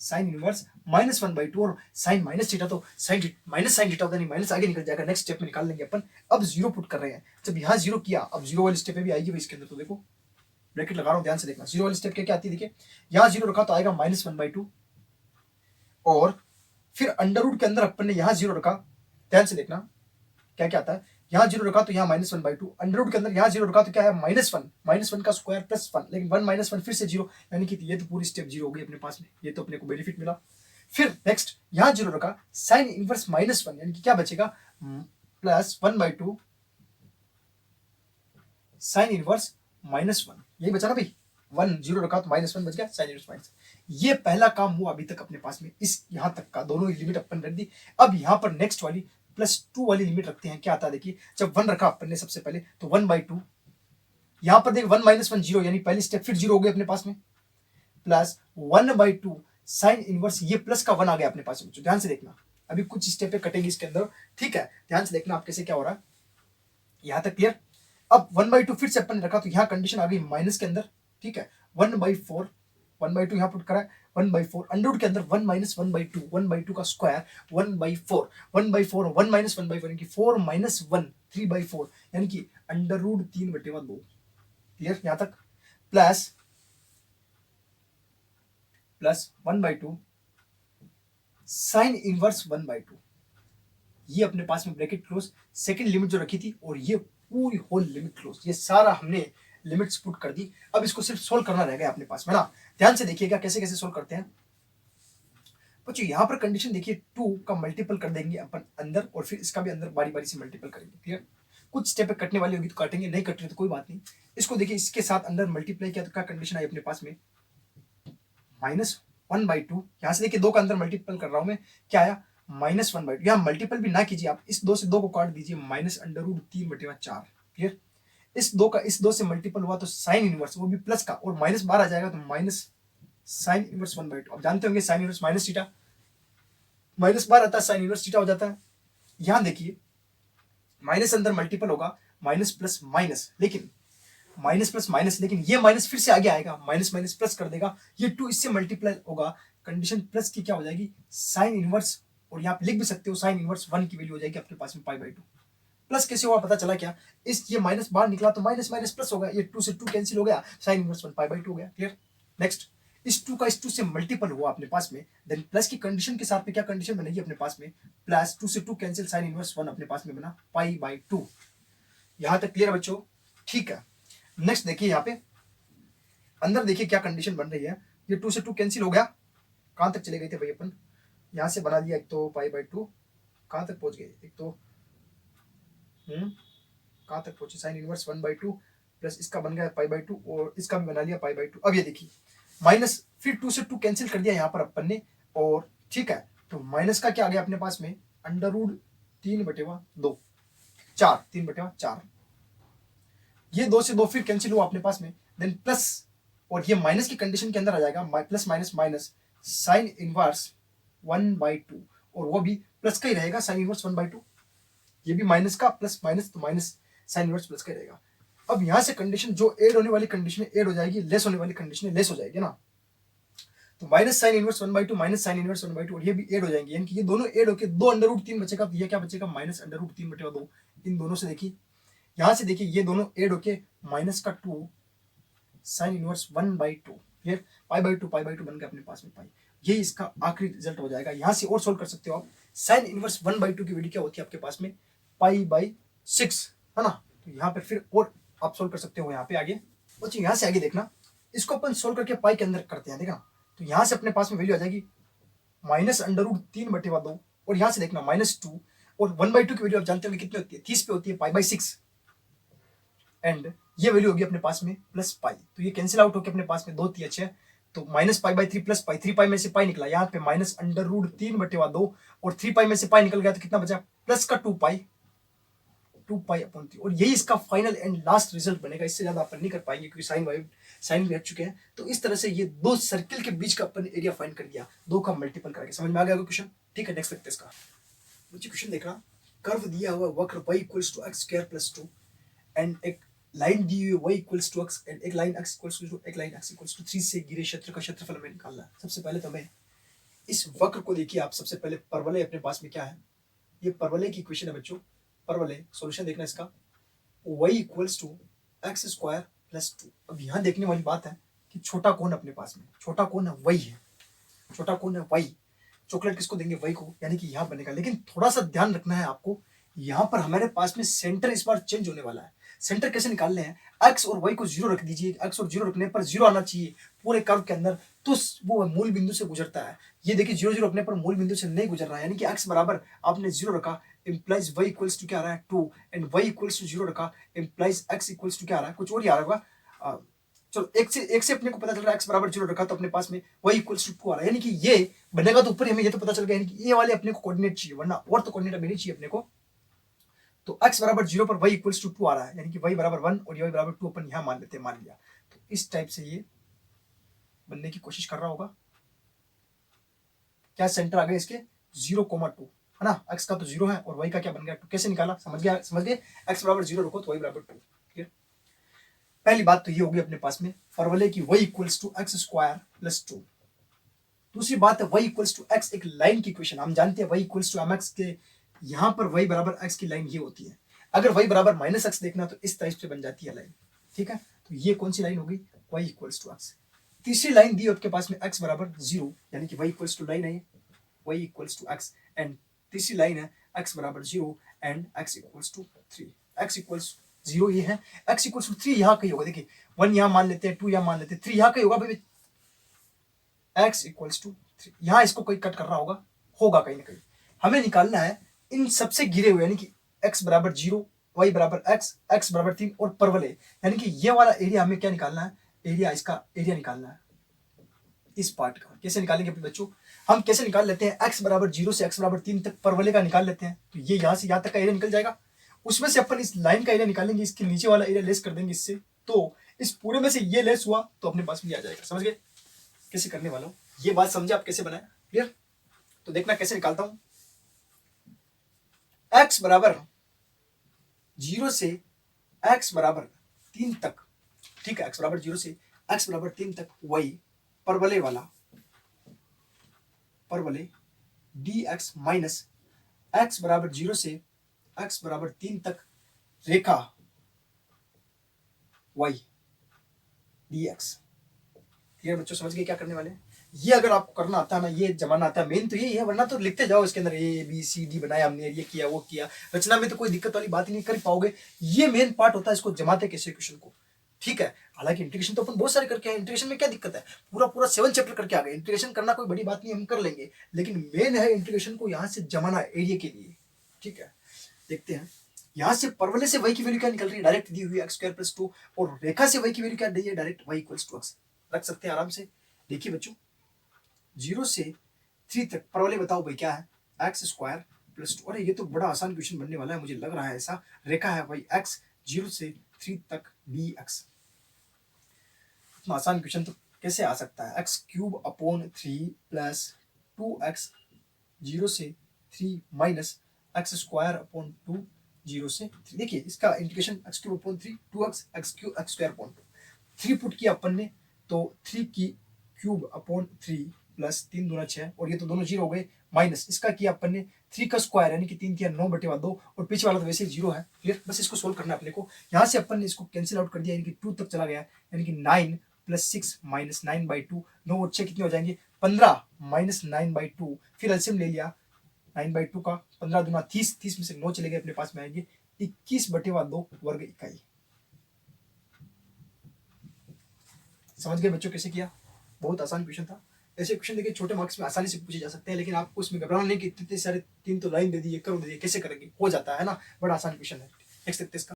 sine inverse minus 1/2, और साइन माइनस थीटा तो साइन माइनस साइन थीटा होता नहीं, माइनस आगे निकल जाएगा, नेक्स्ट स्टेप में निकाल लेंगे अपन। अब जीरो पुट कर रहे हैं, जब यहाँ जीरो किया, अब जीरो वाली स्टेप में भी आएगी भाई इसके अंदर, तो देखो ब्रैकेट लगा रहा हूँ, ध्यान से देखना। जीरो वाली स्टेप क्या क्या आती है देखिए, यहाँ जीरो रखा तो आएगा माइनस 1/2, और फिर अंडर रूट के अंदर अपन ने यहाँ जीरो रखा, ध्यान से देखना क्या क्या आता है। यहाँ जीरो रखा तो यहाँ -1/2, अंडर रूट के अंदर यहाँ जीरो रखा तो क्या है -1, -1 का स्क्वायर प्लस 1, लेकिन 1 - 1 फिर से जीरो, यानी कि ये तो पूरी स्टेप जीरो हो गई अपने पास में, ये तो अपने को बेनिफिट मिला। फिर नेक्स्ट यहाँ जीरो रखा, साइन इनवर्स -1, यानी कि क्या बचेगा प्लस 1/2 साइन इनवर्स -1, यही बचा ना भाई, 1 जीरो रखा तो -1 बच गया, साइन इनवर्स माइनस। ये पहला काम हुआ अभी तक अपने पास में, इस यहाँ तक का दोनों ही लिमिट अपन रख दी। अब यहाँ पर नेक्स्ट वाली +2 वाली लिमिट रखते हैं, क्या आता है देखिए, जब 1 रखा अपन ने सबसे पहले तो 1/2, यहाँ पर देख 1 - 1 जीरो, यानी पहली स्टेप फिर जीरो हो गई अपने पास में, प्लस 1/2 साइन इनवर्स, ये प्लस का 1 आ गया अपने पास में, ध्यान से देखना, अभी कुछ स्टेपें कटेंगी इसके अंदर, ठीक है, ध्यान से देखना आप कैसे क्या हो रहा है, यहाँ तक क्लियर। अब 1/2 फिर से अपन ने रखा तो यहाँ कंडीशन आ गई माइनस के अंदर, ठीक है, 1/4, 1/2 यहाँ पुट करा है, 1/4 अंडर रूट के अंदर 1 - 1/2, 1/2 का स्क्वायर 1/4, 1/4 1 - 1/4, यानी कि 4 - 1 3/4, यानी कि अंडर रूट 3/2। क्लियर यहाँ तक? प्लस 1/2 साइन इनवर्स 1/2, ये अपने पास में ब्रैकेट क्लोज, सेकंड लिमिट जो रखी थी, और ये पूरी होल लिमिट क्लोज, ये सारा हमने लिमिट्स पुट कर दी। अब इसको सिर्फ सोल्व करना रह गया अपने पास में ना, ध्यान से देखिएगा कैसे कैसे सोल्व करते हैं बच्चों। यहाँ पर कंडीशन देखिए 2 का मल्टीपल कर देंगे अपन अंदर, और फिर इसका भी अंदर बारी बारी से मल्टीपल करेंगे। क्लियर? कुछ स्टेप पे कटने वाली होगी तो काटेंगे, नहीं कट रही तो कोई बात नहीं। इसको देखिए इसके साथ अंदर मल्टीप्लाई किया तो क्या कंडीशन आई अपने पास में, -1/2, यहाँ से देखिए 2 का अंदर मल्टीपल कर रहा हूं मैं, क्या आया -1/2, यहाँ मल्टीपल भी ना कीजिए आप, इस 2 से 2 को काट दीजिए, -√3/4। क्लियर? इस 2 से मल्टीपल हुआ तो साइन इनवर्स, वो भी प्लस का, और माइनस बाहर आ जाएगा तो माइनस साइन इनवर्स 1/2। अब जानते होंगे sign inverse minus theta, minus बाहर आता है साइन इनवर्स थीटा हो जाता है। यहां देखिए माइनस अंदर मल्टीपल होगा, माइनस प्लस माइनस, लेकिन माइनस प्लस माइनस, लेकिन ये माइनस फिर से आगे आएगा, माइनस माइनस प्लस कर देगा, ये 2 इससे मल्टीप्लाई होगा, कंडीशन प्लस की क्या हो जाएगी साइन इनवर्स, और यहाँ पे लिख भी सकते हो साइन इनवर्स 1 की वैल्यू हो जाएगी आपके पास में π/2। प्लस कैसे हुआ पता चला क्या, इस ये माइनस बाहर निकला तो माइनस माइनस प्लस हो गया, ये 2 से 2 कैंसिल हो गया, साइन इनवर्स 1 π/2 हो गया। क्लियर? नेक्स्ट इस 2 का इस 2 से मल्टीपल हुआ अपने पास में, देन प्लस की कंडीशन के साथ में क्या कंडीशन बनेगी अपने पास में, प्लस 2 से 2 कैंसिल, साइन इनवर्स 1 अपने पास में बना π/2। यहां तक क्लियर बच्चों? ठीक है, नेक्स्ट देखिए यहाँ पे अंदर देखिए क्या कंडीशन बन रही है, ये 2 से 2 कैंसिल हो गया, कहां तक चले गए थे भाई अपन, यहां से बना लिया एक तो π/2, कहां तक पहुंच गए, एक तो कहां तक पहुंचे, साइन इनवर्स 1/2 प्लस इसका बन गया π/2, और इसका भी बना लिया π/2। अब ये देखिए माइनस, फिर 2 से 2 कैंसिल कर दिया यहाँ पर अपन ने, और ठीक है, तो माइनस का क्या आ गया अपने पास में, √3/2, 4, 3/4, ये 2 से 2 फिर कैंसिल हुआ अपने पास में, देन प्लस, और ये माइनस की कंडीशन के अंदर आ जाएगा, plus minus minus sign inverse 1/2, और वो भी प्लस का ही रहेगा, साइन इनवर्स 1/2, ये भी माइनस का प्लस माइनस, तो माइनस साइन इनवर्स प्लस का ही रहेगा। अब यहां से कंडीशन जो ऐड होने वाली कंडीशन ऐड हो जाएगी, लेस होने वाली कंडीशन लेस हो जाएगी ना, तो minus sign inverse 1/2 minus sign inverse 1/2, और ये भी ऐड हो जाएंगे, यानी कि ये दोनों ऐड होकर 2 √3 बचेगा, तो ये क्या बचेगा -√3/2। इन दोनों से देखिए, यहां से देखिए ये दोनों ऐड होके माइनस का 2 साइन इनवर्स 1/2, क्लियर, π/2 बन गया अपने पास में पाई, ये इसका आखिरी रिजल्ट हो जाएगा। यहां से और सोल्व कर सकते हो आप, साइन इनवर्स 1/2 की वैल्यू क्या होती है आपके पास में π/6, है ना, तो यहाँ पर फिर और आप सोल्व कर सकते हो यहाँ पे आगे। बच्चों यहाँ से आगे देखना, इसको अपन सोल्व करके पाई के अंदर करते हैं, देखना, तो यहाँ से अपने पास में वैल्यू आ जाएगी -√3/2, और यहाँ से देखना -2, और 1/2 की वैल्यू आप जानते होंगे कितनी होती है, 30 पे होती है, π/6, एंड ये वैल्यू होगी अपने पास में प्लस पाई, तो ये कैंसिल आउट होकर अपने पास में 2 3 6, तो minus pi by 3 plus pi, 3 पाई में से पाई निकला, यहाँ पे माइनस अंडर रूट 3/2 और 3 पाई में से पाई निकल गया तो कितना बचा प्लस का 2 पाई, 2 पाई अपॉन 3, और यही इसका फाइनल एंड लास्ट रिजल्ट बनेगा। इससे ज्यादा अपन नहीं कर पाएंगे क्योंकि साइन भी हट चुके हैं। तो इस तरह से ये दो सर्किल के बीच का अपन एरिया फाइंड कर दिया, दो का मल्टीपल करके। समझ में आ गया क्वेश्चन? ठीक है, नेक्स्ट देखते हैं इसका। मुझे क्वेश्चन देख रहा, कर्व दिया हुआ वक्र y equals to x square plus 2 and एक लाइन दी हुई y इक्वल्स टू x एंड एक लाइन x इक्वल्स टू एक लाइन x इक्वल्स टू 3 से गिरे क्षेत्र का क्षेत्रफल हमें निकालना है। सबसे पहले तो हमें इस वक्र को देखिए आप, सबसे पहले परवलय अपने पास में क्या है, ये परवलय की इक्वेशन है बच्चों। परवलय सॉल्यूशन देखना इसका, y equals to x square plus 2। अब यहाँ देखने वाली बात है कि छोटा कोण अपने पास में, छोटा कोण है y है, छोटा कोण है y, चॉकलेट किसको देंगे y को, यानी कि यहाँ बनेगा। लेकिन थोड़ा सा ध्यान रखना है आपको, यहाँ पर हमारे पास में सेंटर इस बार चेंज होने वाला है। सेंटर कैसे निकालने हैं, x और y को 0 रख दीजिए, x और 0 रखने पर 0 आना चाहिए पूरे कर्व के अंदर, तो वो मूल बिंदु से गुजरता है। ये देखिए 0 0 रखने पर मूल बिंदु से नहीं गुजर रहा है, यानी कि x बराबर आपने 0 रखा इम्प्लाइज y इक्वल्स टू क्या आ रहा है 2 एंड y इक्वल्स टू 0 रखा इम्प्लाइज x इक्वल्स टू क्या आ रहा है, कुछ और ही आ रहा होगा। चलो एक से अपने को पता चल रहा है x बराबर 0 रखा तो अपने पास में y इक्वल्स टू 2 आ रहा है, यानी कि ये बनेगा तो ऊपर हमें ये तो पता चल गया, यानी कि ये वाले अपने को कोऑर्डिनेट चाहिए, वरना और तो कोऑर्डिनेट नहीं चाहिए अपने को। तो x बराबर 0 पर y इक्वल्स टू 2 आ रहा है, यानी कि y बराबर 1 और y बराबर 2 अपन यहाँ मान लेते हैं, मान लिया। तो इस टाइप से ये बनने की कोशिश कर रहा होगा। क्या सेंटर आ गए इसके 0,2 है ना, x का तो 0 है और y का क्या बन गया 2। कैसे निकाला, समझ गए, x बराबर 0 रखो तो y बराबर 2। ठीक है, पहली बात तो ये होगी अपने पास में परवलय की y equals to x square plus 2। दूसरी बात है y इक्वल्स टू x, एक लाइन की इक्वेशन हम जानते हैं y इक्वल्स टू mx के, यहाँ पर y बराबर x की लाइन ये होती है। अगर y बराबर माइनस x देखना तो इस टाइप से बन जाती है लाइन। ठीक है, तो ये कौन सी लाइन होगी, y इक्वल्स टू x। तीसरी लाइन दी आपके पास में x बराबर 0, यानी कि y इक्वल्स टू लाइन है y equals to x, and तीसरी लाइन है x बराबर 0 and x equals to 3। x equals 0 ये है, x इक्वल्स टू 3 यहाँ कहीं होगा, देखिए 1 यहाँ मान लेते हैं, 2 यहाँ मान लेते हैं, 3 यहाँ कहीं होगा भाई, x इक्वल्स टू 3। यहाँ इसको कोई कट कर रहा होगा कहीं ना कहीं। हमें निकालना है इन सबसे गिरे हुए, यानी कि x बराबर 0, y बराबर x बराबर 3 और परवलय, यानी कि ये वाला एरिया हमें क्या निकालना है, एरिया, इसका एरिया निकालना है इस पार्ट का। कैसे निकालेंगे अपने बच्चों, हम कैसे निकाल लेते हैं, x बराबर 0 से x बराबर 3 तक परवलय का निकाल लेते हैं, तो ये यहाँ से यहाँ तक का एरिया निकल जाएगा। उसमें से अपन इस लाइन का एरिया निकालेंगे, इसके नीचे वाला एरिया लेस कर देंगे इससे, तो इस पूरे में से ये लेस हुआ तो अपने पास में आ जाएगा। समझ गए कैसे करने वाला हूँ, ये बात समझे आप कैसे बनाए, क्लियर? तो देखना कैसे निकालता हूं, x बराबर 0 से x बराबर 3 तक। ठीक है, x बराबर 0 से x बराबर 3 तक y परवलय वाला, परवलय dx माइनस x बराबर 0 से x बराबर 3 तक रेखा y dx। क्लियर बच्चों, समझ गए क्या करने वाले हैं? ये अगर आपको करना आता है ना, ये जमाना आता है, मेन तो यही है, वरना तो लिखते जाओ इसके अंदर ए बी सी डी बनाया हमने, ये किया वो किया, रचना में तो कोई दिक्कत वाली बात ही नहीं कर पाओगे। ये मेन पार्ट होता है, इसको जमाते कैसे क्वेश्चन को। ठीक है, हालांकि इंटीग्रेशन तो अपन बहुत सारे करके आए, इंटीग्रेशन में क्या दिक्कत है, पूरा 7 चैप्टर करके आ गए, इंटीग्रेशन करना कोई बड़ी बात नहीं, हम कर लेंगे, लेकिन मेन है इंटीग्रेशन को यहाँ से जमाना एरिया के लिए। ठीक है, देखते हैं यहाँ से परवलय से y की वैल्यू क्या निकल रही है, डायरेक्ट दी हुई x स्क्वायर प्लस 2, और रेखा से y की वैल्यू क्या दी है, direct y equals to x रख सकते हैं आराम से। देखिए बच्चों 0 से 3 तक परवलय बताओ भाई क्या है, x स्क्वायर प्लस 2। अरे ये तो बड़ा आसान क्वेश्चन बनने वाला है, मुझे लग रहा है ऐसा। रेखा है भाई x 0 से 3 तक dx। इतना आसान क्वेश्चन तो कैसे आ सकता है, x cube upon 3 plus 2x 0 से 3 माइनस x स्क्वायर अपॉन 2 0 से 3। देखिए इसका integration x cube upon 3 2x x cube x square upon 2, 3 put किया अपन ने तो 3 की क्यूब अपॉन 3 प्लस 3 दूना 6, और ये तो दोनों 0 हो गए, माइनस इसका किया अपन ने 3 का स्क्वायर, यानी कि 3 किया 9/2, और पीछे वाला तो वैसे ही 0 है। क्लियर, बस इसको सोल्व करना है अपने को। यहाँ से अपन ने इसको कैंसिल आउट कर दिया, यानी कि 2 तक चला गया, यानी कि 9 प्लस 6 माइनस 9/2, 9 और 6 कितने हो जाएंगे 15 माइनस 9/2, फिर एलसीएम ले लिया 9/2 का, 15 दूना 30, 30 में से 9 चले गए, अपने पास में आएंगे 21/2 वर्ग इकाई। समझ गए बच्चों कैसे किया, बहुत आसान क्वेश्चन था। ऐसे क्वेश्चन देखिए छोटे मार्क्स में आसानी से पूछे जा सकते हैं, लेकिन आपको उसमें घबराना नहीं कि इतने सारे 3 तो लाइन दे दी, करो दे दिए, कैसे करेंगे, हो जाता है ना, बड़ा आसान क्वेश्चन है। नेक्स्ट देखते हैं इसका।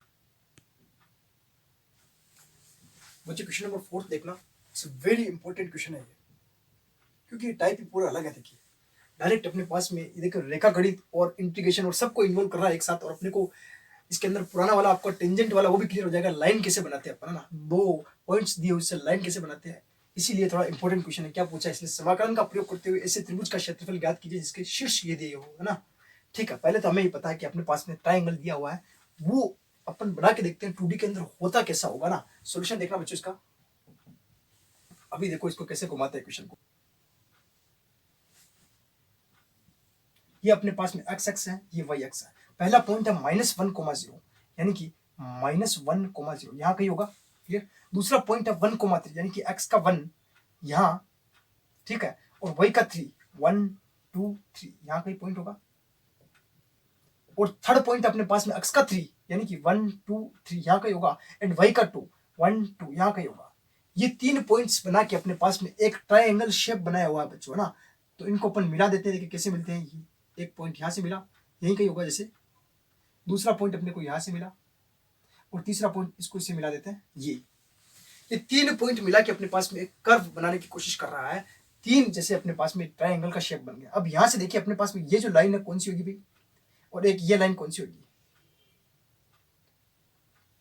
मुझे क्वेश्चन नंबर 4 देखना, इट्स वेरी इंपॉर्टेंट क्वेश्चन है ये, क्योंकि टाइप ही पूरा अलग है। देखिए डायरेक्ट अपने पास में ये देखो रेखा गणित और इंटीग्रेशन और सबको इन्वॉल्व कर रहा है एक साथ, और अपने को इसके अंदर पुराना वाला आपका टेंजेंट वाला वो भी क्लियर हो जाएगा, लाइन कैसे बनाते हैं अपन, है ना, 2 पॉइंट्स दिए उससे लाइन कैसे बनाते हैं, इसीलिए थोड़ा इंपॉर्टेंट क्वेश्चन है। क्या पूछा, इसलिए समाकलन का प्रयोग करते हुए ऐसे त्रिभुज का क्षेत्रफल ज्ञात कीजिए जिसके शीर्ष ये दिए हो, है ना। ठीक है, पहले तो हमें ये पता है कि अपने पास में ट्राइंगल दिया हुआ है, वो अपन बना के देखते हैं 2D के अंदर होता कैसा होगा ना। सॉल्यूशन देखना बच्चों इसका, अभी देखो इसको कैसे घुमाते हैं क्वेश्चन को। ये अपने पास में एक्स एक्स है, ये वाई एक्स है। पहला पॉइंट है -1,0, यानी कि -1,0 यहाँ कहीं होगा, क्लियर। दूसरा पॉइंट है 1,3, यानी कि एक्स का 1 यहाँ, ठीक है, और वाई का 3, 1 2 3 यहाँ कहीं पॉइंट होगा। और थर्ड पॉइंट अपने पास में एक्स का 3, यानी कि 1 2 3 यहाँ कहीं होगा, एंड वाई का 2 1 2 यहाँ कहीं होगा। ये 3 पॉइंट्स बना के अपने पास में एक ट्राइंगल शेप बनाया हुआ है बच्चों, है ना। तो इनको अपन मिला देते हैं, देखिए कैसे मिलते हैं। ये एक पॉइंट यहाँ से मिला, यहीं कहीं होगा जैसे, दूसरा पॉइंट अपने को यहाँ से मिला, और तीसरा पॉइंट इसको इससे मिला देते हैं। ये 3 पॉइंट मिला के अपने पास में एक कर्व बनाने की कोशिश कर रहा है। 3 जैसे अपने पास में ट्राइंगल का शेप बन गया। अब यहाँ से देखिए अपने पास में ये जो लाइन है कौन सी होगी भाई, और एक ये लाइन कौन सी होगी,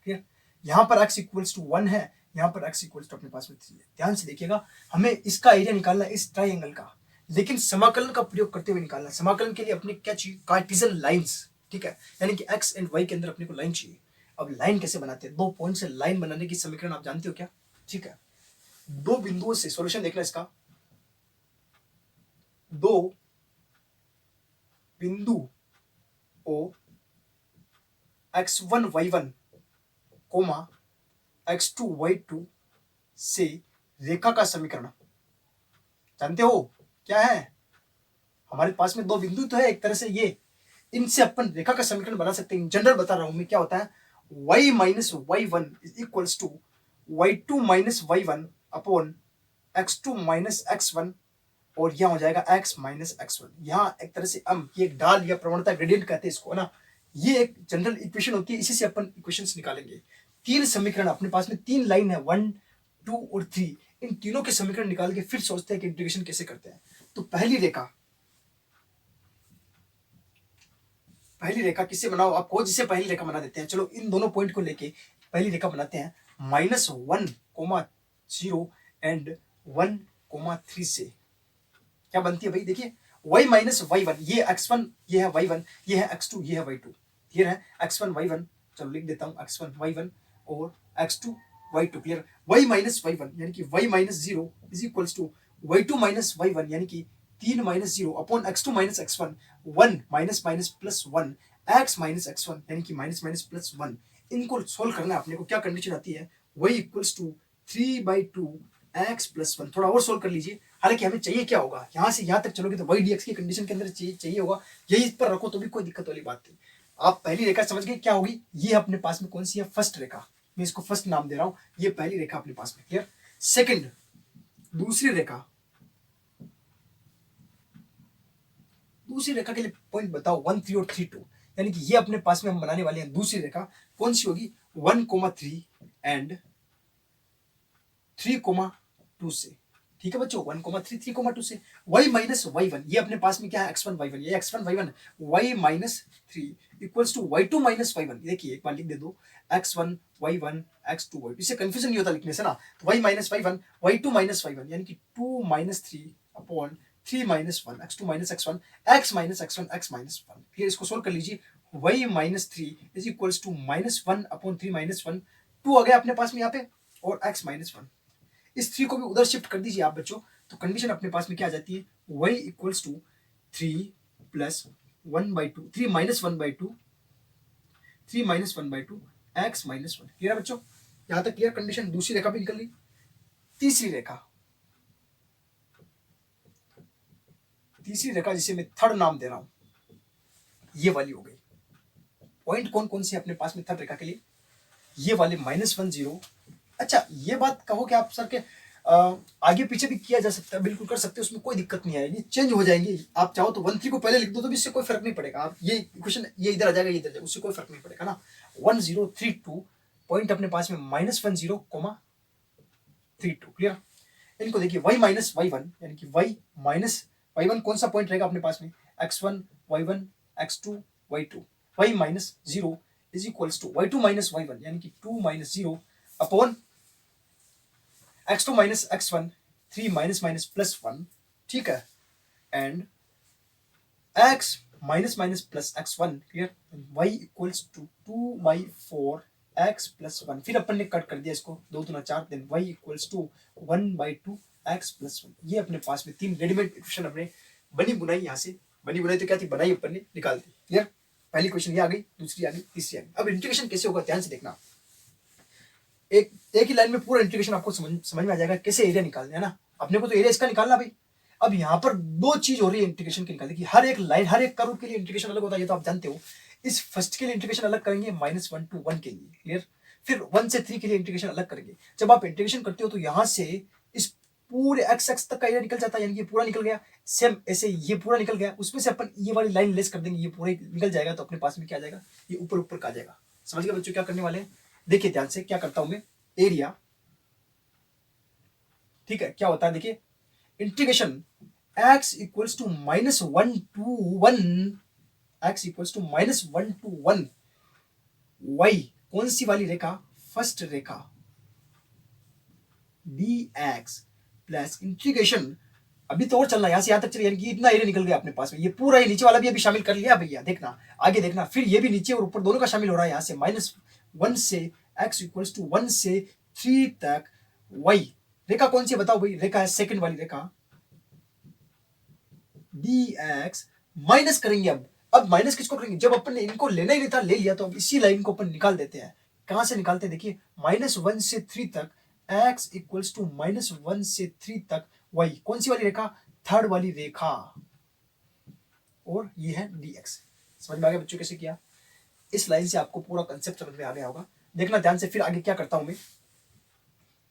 क्लियर। यहाँ पर x इक्वल्स टू 1 है, यहाँ पर x इक्वल्स टू अपने पास में 3 है। ध्यान से देखिएगा, हमें इसका एरिया निकालना है इस ट्राइंगल का, लेकिन समाकलन का प्रयोग करते हुए निकालना है। समाकलन के लिए अपने क्या चाहिए, कार्टेशियन लाइंस, ठीक है, यानी कि x एंड y के अंदर अपने को लाइन चाहिए। अब लाइन कैसे बनाते हैं, 2 पॉइंट से लाइन बनाने की समीकरण आप जानते हो क्या, ठीक है। 2 बिंदुओं से सॉल्यूशन देखना इसका, 2 बिंदु ओ x1 y1 coma x2 y2 से रेखा का समीकरण जानते हो क्या है। हमारे पास में 2 बिंदु तो है एक तरह से, ये इनसे अपन रेखा का समीकरण बना सकते हैं। जनरल बता रहा हूं मैं, क्या होता है, y minus y1 is equals to y2 minus y1 upon x2 minus x1, और यहां हो जाएगा x माइनस x1। यहाँ एक तरह से ये एक ढाल या प्रवणता ग्रेडियंट कहते हैं इसको, है ना। ये एक जनरल इक्वेशन होती है, इसी से अपन इक्वेशंस निकालेंगे। 3 समीकरण अपने पास में, 3 लाइन है, 1 2 और 3, इन तीनों के समीकरण निकाल के फिर सोचते हैं कि इंटीग्रेशन कैसे करते हैं। तो पहली रेखा किससे बनाओ, आपको जिसे पहली रेखा बना देते हैं। चलो इन दोनों पॉइंट को लेके पहली रेखा बनाते हैं, -1,0 एंड 1,3 से क्या बनती है भाई, देखिए y माइनस y1, ये x1 ये है y1, ये है x2 ये है y2, क्लियर है। x1 y1, चलो लिख देता हूँ x1 y1 और x2 y2, clear. y minus y1 यानी कि y minus 0 is equals to y2 minus y1 यानी कि 3 minus 0 upon x2 minus x1, 1 minus minus plus 1, x minus x1 यानी कि माइनस माइनस प्लस 1। इनको सोल्व करना है अपने को, क्या कंडीशन आती है, y equals to 3/2 x plus 1। थोड़ा और सोल्व कर लीजिए, हालांकि हमें चाहिए क्या होगा, यहाँ से यहाँ तक चलोगे तो y dx की कंडीशन के अंदर चाहिए होगा, यही पर रखो तो भी कोई दिक्कत वाली बात नहीं। आप पहली रेखा समझ गए क्या होगी, ये अपने पास में कौन सी है, फर्स्ट रेखा, मैं इसको फर्स्ट नाम दे रहा हूं, ये पहली रेखा अपने पास में, क्लियर। सेकंड, दूसरी रेखा के लिए पॉइंट बताओ 1 3 और 3 2, यानी कि ये अपने पास में हम बनाने वाले हैं दूसरी रेखा, कौन सी होगी, 1,3 एंड 3,2 से, ठीक है बच्चों, 1,3 3,2 से। y माइनस y1, ये अपने पास में क्या है, x1 y1, ये x1 y1, y minus 3 equals to y2 minus y1। देखिए एक बार लिख दे दो, x1 y1 x2 y2, इससे कंफ्यूजन नहीं होता लिखने से ना। तो y minus y1 y2 minus y1 यानी कि 2 minus 3 upon 3 minus 1, x2 minus x1, x minus x1 x minus 1। फिर इसको सोल्व कर लीजिए, y minus 3 is equals to -1 upon 3 minus 1, 2 आ गया अपने पास में यहाँ पे, और x माइनस 1। इस 3 को भी उधर शिफ्ट कर दीजिए आप बच्चों, तो कंडीशन अपने पास में क्या आ जाती है, y equals to 3 plus 1/2, 3 minus 1/2, 3 minus 1/2 x minus 1। Clear है बच्चों, यहां तक क्लियर कंडीशन। दूसरी रेखा भी निकल गई। तीसरी रेखा जिसे मैं थर्ड नाम दे रहा हूं, ये वाली हो गई। पॉइंट कौन कौन से अपने पास में थर्ड रेखा के लिए, ये वाले -1 0। अच्छा ये बात कहो कि आप सर के आगे पीछे भी किया जा सकता है, बिल्कुल कर सकते हैं, उसमें कोई दिक्कत नहीं आएगी, चेंज हो जाएंगे। आप चाहो तो 1 3 को पहले लिख दो तो भी इससे कोई फर्क नहीं पड़ेगा। आप ये इक्वेशन ये इधर आ जाएगा, ये इधर जाएगा, उससे कोई फर्क नहीं पड़ेगा ना। 1 0 3 2 पॉइंट अपने पास में -1 0, 2 क्लियर। इनको देखिए y माइनस वाई वन यानी कि y माइनस वाई वन कौन सा पॉइंट रहेगा अपने पास में, x1 y1 x2 y2, y minus zero is equals to y2 minus y one यानी कि 2 minus zero upon x2 minus x1 3 minus minus plus 1, ठीक है, and x minus minus plus x1 clear, y equals to 2 by 4 x plus 1, फिर अपन ने cut कर दिया इसको, 2 दूना 4, then y equals to 1 by 2 x plus 1। ये अपने पास में तीन रेडीमेड इक्वेशन अपने बनी बुनाई, यहाँ से बनी बुनाई तो क्या थी, बनाई अपन ने निकाल दी क्लियर। पहली क्वेश्चन ये आ गई, दूसरी आ गई, तीसरी आ गई। अब इंटीग्रेशन कैसे होगा ध्यान से देखना, एक ही लाइन में पूरा इंटीग्रेशन आपको समझ में आ जाएगा कैसे एरिया निकालना है ना। अपने को तो एरिया इसका निकालना भाई। अब यहाँ पर दो चीज हो रही है इंटीग्रेशन के निकालने की, हर एक लाइन हर एक कर्व के लिए इंटीग्रेशन अलग होता है, ये तो आप जानते हो। इस फर्स्ट के लिए इंटीग्रेशन अलग करेंगे -1 to 1 के लिए क्लियर, फिर 1 से 3 के लिए इंटीग्रेशन अलग करेंगे। जब आप इंटीग्रेशन करते हो तो यहाँ से इस पूरे x तक का एरिया निकल जाता है, यानी ये पूरा निकल गया। सेम ऐसे ये पूरा निकल गया, उसमें से अपन ये वाली लाइन लेस कर देंगे, ये पूरा निकल जाएगा, तो अपने पास में क्या आ जाएगा, ये ऊपर ऊपर का आ जाएगा। समझ गए बच्चों क्या करने वाले हैं, देखिए ध्यान से क्या करता हूं मैं, एरिया, ठीक है, क्या होता है देखिए, integration x equals to -1 to 1, x equals to -1 to 1 y, कौन सी वाली रेखा, फर्स्ट रेखा dx प्लस इंटीग्रेशन, अभी तो और चलना, यहां से यहां तक चलिए, यानी कि इतना एरिया निकल गया अपने पास में, ये पूरा ही नीचे वाला भी अभी शामिल कर लिया भैया, देखना आगे देखना, फिर ये भी नीचे और ऊपर दोनों का शामिल हो रहा है, यहां से -1 से x इक्वल्स टू 1 से 3 तक y, रेखा कौन सी बताओ भाई, रेखा है सेकंड वाली रेखा dx, माइनस करेंगे अब माइनस किसको करेंगे, जब अपन ने इनको लेना ही नहीं था ले लिया, तो अब इसी लाइन को अपन निकाल देते हैं। कहां से निकालते हैं देखिए, -1 से 3 तक x इक्वल्स टू -1 से 3 तक y, कौन सी वाली रेखा, थर्ड वाली रेखा, और ये है dx। समझ में आ गया बच्चों कैसे किया, इस लाइन से आपको पूरा कंसेप्ट समझ में आ गया होगा। देखना ध्यान से, फिर आगे क्या करता हूं मैं,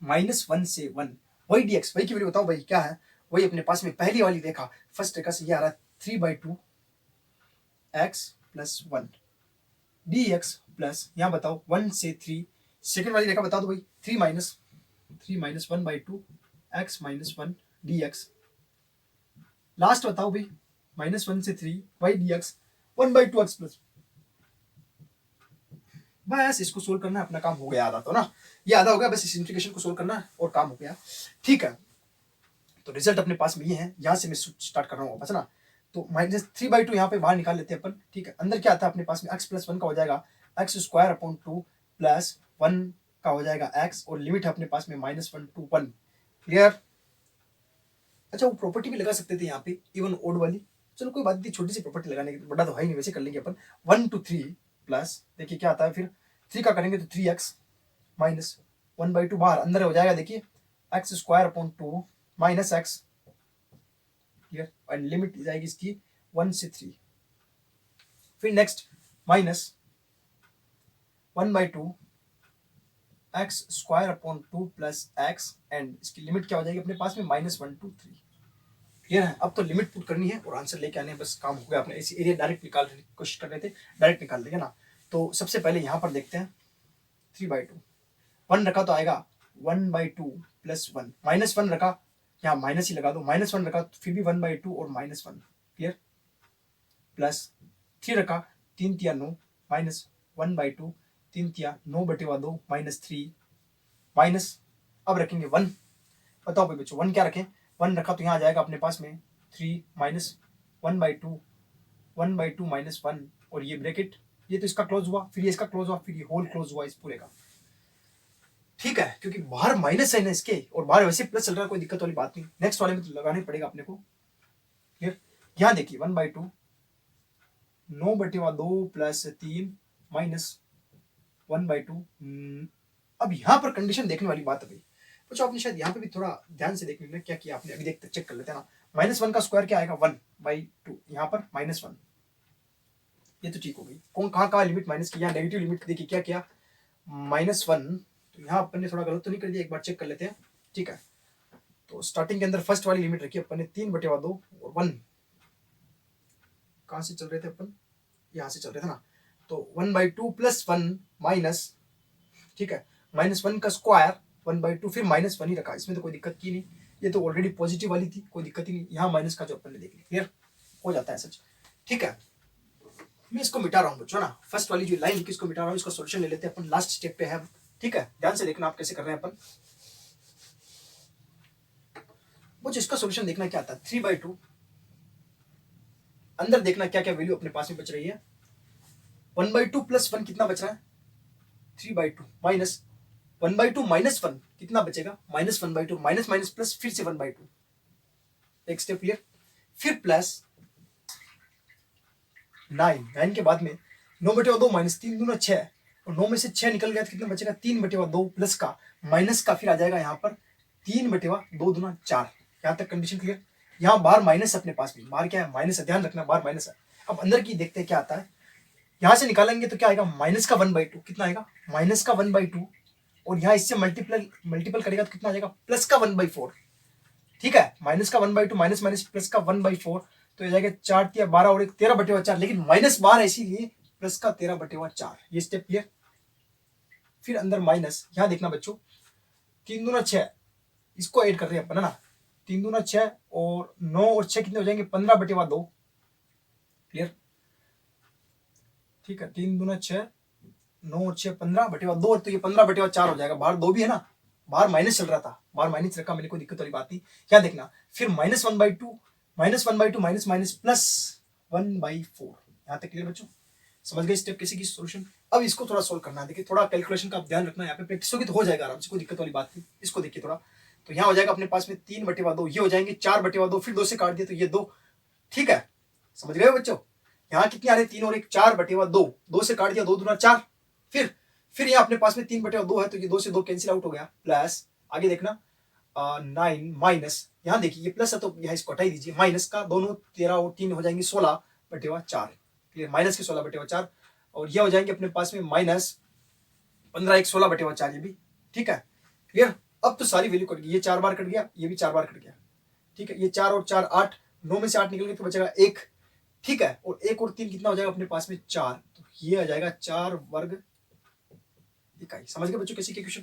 -1 से 1 वही dx, वही की वैल्यू बताओ भाई क्या है, वही अपने पास में पहली वाली रेखा, फर्स्ट रेखा से ये आ रहा है 3/2 x प्लस 1 dx प्लस यहाँ बताओ 1 से 3, सेकेंड वाली रेखा बता दो भाई, 3 minus 1/2 x minus 1 dx, last बताओ भाई -1 से 3 y dx 1/2 x प्लस, बस इसको सोल्व करना, अपना काम हो गया आधा, तो ना ये आधा हो गया, बस इस इंटीग्रेशन को सोल्व करना और काम हो गया, ठीक है। तो रिजल्ट अपने पास में ये है, यहां से मैं स्टार्ट कर रहा हूँ बस ना, तो -3/2 यहाँ पे बाहर निकाल लेते हैं अपन, ठीक है। अंदर क्या आता है अपने पास में, x प्लस 1 का हो जाएगा x² प्लस 1 का हो जाएगा x, और लिमिट है अपने पास में -1 to 1 क्लियर। अच्छा वो प्रॉपर्टी भी लगा सकते थे यहाँ पे, इवन ओड वाली, चलो कोई बात नहीं, छोटी सी प्रॉपर्टी लगाने की, बड़ा तो है ही नहीं, वैसे कर लेंगे अपन। 1 to 3 प्लस, देखिए क्या आता है फिर, 3 का करेंगे तो 3x माइनस 1/2 बाहर, अंदर हो जाएगा देखिए x² माइनस x क्लियर, और लिमिट जाएगी इसकी 1 से 3, फिर next -1/2 x² plus x, and इसकी लिमिट क्या हो जाएगी अपने पास में -1 to 3 क्लियर है। अब तो लिमिट पुट करनी है और आंसर लेके आने, बस काम हो गया अपने, इसी एरिया डायरेक्ट निकाल कोशिश कर रहे थे, डायरेक्ट निकाल देंगे ना। तो सबसे पहले यहाँ पर देखते हैं 3/2, 1 रखा तो आएगा 1/2 प्लस 1, -1 रखा, यहाँ माइनस ही लगा दो, -1 रखा फिर भी 1/2 और -1 क्लियर, प्लस 3 रखा, 3 तिया 9 -1/2, 3 तिया 9/2 -3 माइनस, अब रखेंगे 1, बताओ भाई बच्चों 1 क्या रखें, 1 रखा तो यहाँ आ जाएगा अपने पास में 3 -1/2 1/2 -1, और ये ब्रैकेट, ये तो इसका क्लोज हुआ, फिर ये इसका क्लोज हुआ, फिर ये होल क्लोज हुआ इस पूरे का, ठीक है, क्योंकि बाहर माइनस है ना इसके, और बाहर वैसे प्लस चल रहा है, कोई दिक्कत वाली बात नहीं, नेक्स्ट वाले में तो लगाना ही पड़ेगा अपने को क्लियर। यहाँ देखिए 1/2 9/2 प्लस 3 -1/2, अब यहाँ पर कंडीशन देखने वाली बात है भाई बच्चों, आपने शायद यहाँ पे भी थोड़ा ध्यान से देखने में क्या किया आपने, अभी देखते चेक कर लेते हैं ना, -1 का स्क्वायर क्या आएगा 1/2, यहाँ पर -1, ये तो ठीक हो गई, कौन कहाँ लिमिट माइनस की, यहाँ नेगेटिव लिमिट देखिए क्या किया -1, तो यहाँ अपन ने थोड़ा गलत तो नहीं कर दिया, एक बार चेक कर लेते हैं, ठीक है। तो स्टार्टिंग के अंदर फर्स्ट वाली लिमिट रखी अपन ने 3/2 और 1, कहाँ से चल रहे थे अपन, यहाँ से चल रहे थे ना, तो 1/2 प्लस 1 माइनस, ठीक है, -1 का स्क्वायर 1/2, फिर -1 ही रखा, इसमें तो कोई दिक्कत की नहीं, ये तो ऑलरेडी पॉजिटिव वाली थी, कोई दिक्कत ही नहीं, यहाँ माइनस का जो अपन ने देख लिया, क्लियर हो जाता है सच। ठीक है, मैं इसको मिटा रहा हूँ बच्चों ना, फर्स्ट वाली जो लाइन लिखी इसको मिटा रहा हूँ, इसका सोल्यूशन ले लेते हैं अपन, लास्ट स्टेप पे है। ठीक है, ध्यान से देखना आप कैसे कर रहे हैं अपन। मुझे इसका सोल्यूशन देखना क्या आता है, 3/2, अंदर देखना क्या क्या वैल्यू अपने पास में बच रही है। 1/2 प्लस 1 कितना बच रहा है, 3/2 माइनस 1/2 माइनस 1 कितना बचेगा, -1/2, माइनस माइनस प्लस, फिर से 1/2, एक स्टेप क्लियर, फिर प्लस 9 के बाद में 9/2 माइनस 3×2 6, और 9 में से 6 निकल गया तो कितना बचेगा, 3/2 प्लस का माइनस का, फिर आ जाएगा यहाँ पर 3/2 4, यहाँ तक कंडीशन क्लियर। यहाँ बार माइनस अपने पास में, बार क्या है, माइनस है, ध्यान रखना बार माइनस है। अब अंदर की देखते हैं क्या आता है, यहाँ से निकालेंगे तो क्या आएगा, माइनस का 1/2, कितना आएगा, माइनस का 1/2, और यहाँ इससे मल्टीपल करेगा तो कितना आ जाएगा, प्लस का 1/4। ठीक है, माइनस का 1/2 माइनस माइनस प्लस का 1/4, तो ये जाएगा 4 या 12 और 1 13/4, लेकिन माइनस बार है इसीलिए प्लस का 13/4, ये स्टेप क्लियर। फिर अंदर माइनस, यहाँ देखना बच्चों, 3×2 6, इसको ऐड कर रहे हैं अपन है ना, 3×2 6 और 9 और 6 कितने हो जाएंगे, 15/2, क्लियर। ठीक है, 3×2 6, 9 और 6 15/2, तो ये 15/4 हो जाएगा, बाहर 2 भी है ना, बाहर माइनस चल रहा था, बाहर माइनस रखा मैंने, कोई दिक्कत वाली बात नहीं। क्या देखना, फिर -1/2 माइनस माइनस प्लस 1/4, यहाँ तक क्लियर बच्चों, समझ गए स्टेप कैसे की सोल्यूशन। अब इसको थोड़ा सोल्व करना है, देखिए थोड़ा कैलकुलेशन का आप ध्यान रखना, यहाँ पे प्रैक्टिस होगी तो हो जाएगा आराम से, कोई दिक्कत वाली बात नहीं। इसको देखिए थोड़ा, तो यहाँ हो जाएगा अपने पास में 3/2, ये हो जाएंगे 4/2, फिर 2 से काट दिया तो ये 2। ठीक है, समझ गए बच्चों, यहाँ कितने आ रहे, 3 और 1 4/2, 2 से काट दिया, 2×2 4, फिर यहाँ अपने पास में 3/2 है, तो ये 2 से 2 कैंसिल आउट हो गया, प्लस आगे देखना 9 माइनस, यहाँ देखिए ये प्लस है तो यहाँ इसको हटाई दीजिए, माइनस का दोनों 13 और 3 हो जाएंगे 16/4, क्लियर, माइनस के 16/4, और ये हो जाएंगे अपने पास में -15 1 16/4, ये भी ठीक है, क्लियर। अब तो सारी वैल्यू कट गई, ये 4 बार कट गया, ये भी 4 बार कट गया। ठीक है, ये 4 और 4 8, 9 में से 8 निकल गए तो बचेगा 1। ठीक है, और 1 और 3 कितना हो जाएगा अपने पास में 4, तो ये आ जाएगा 4 वर्ग इकाई। समझ गए बच्चों कैसे के क्वेश्चन,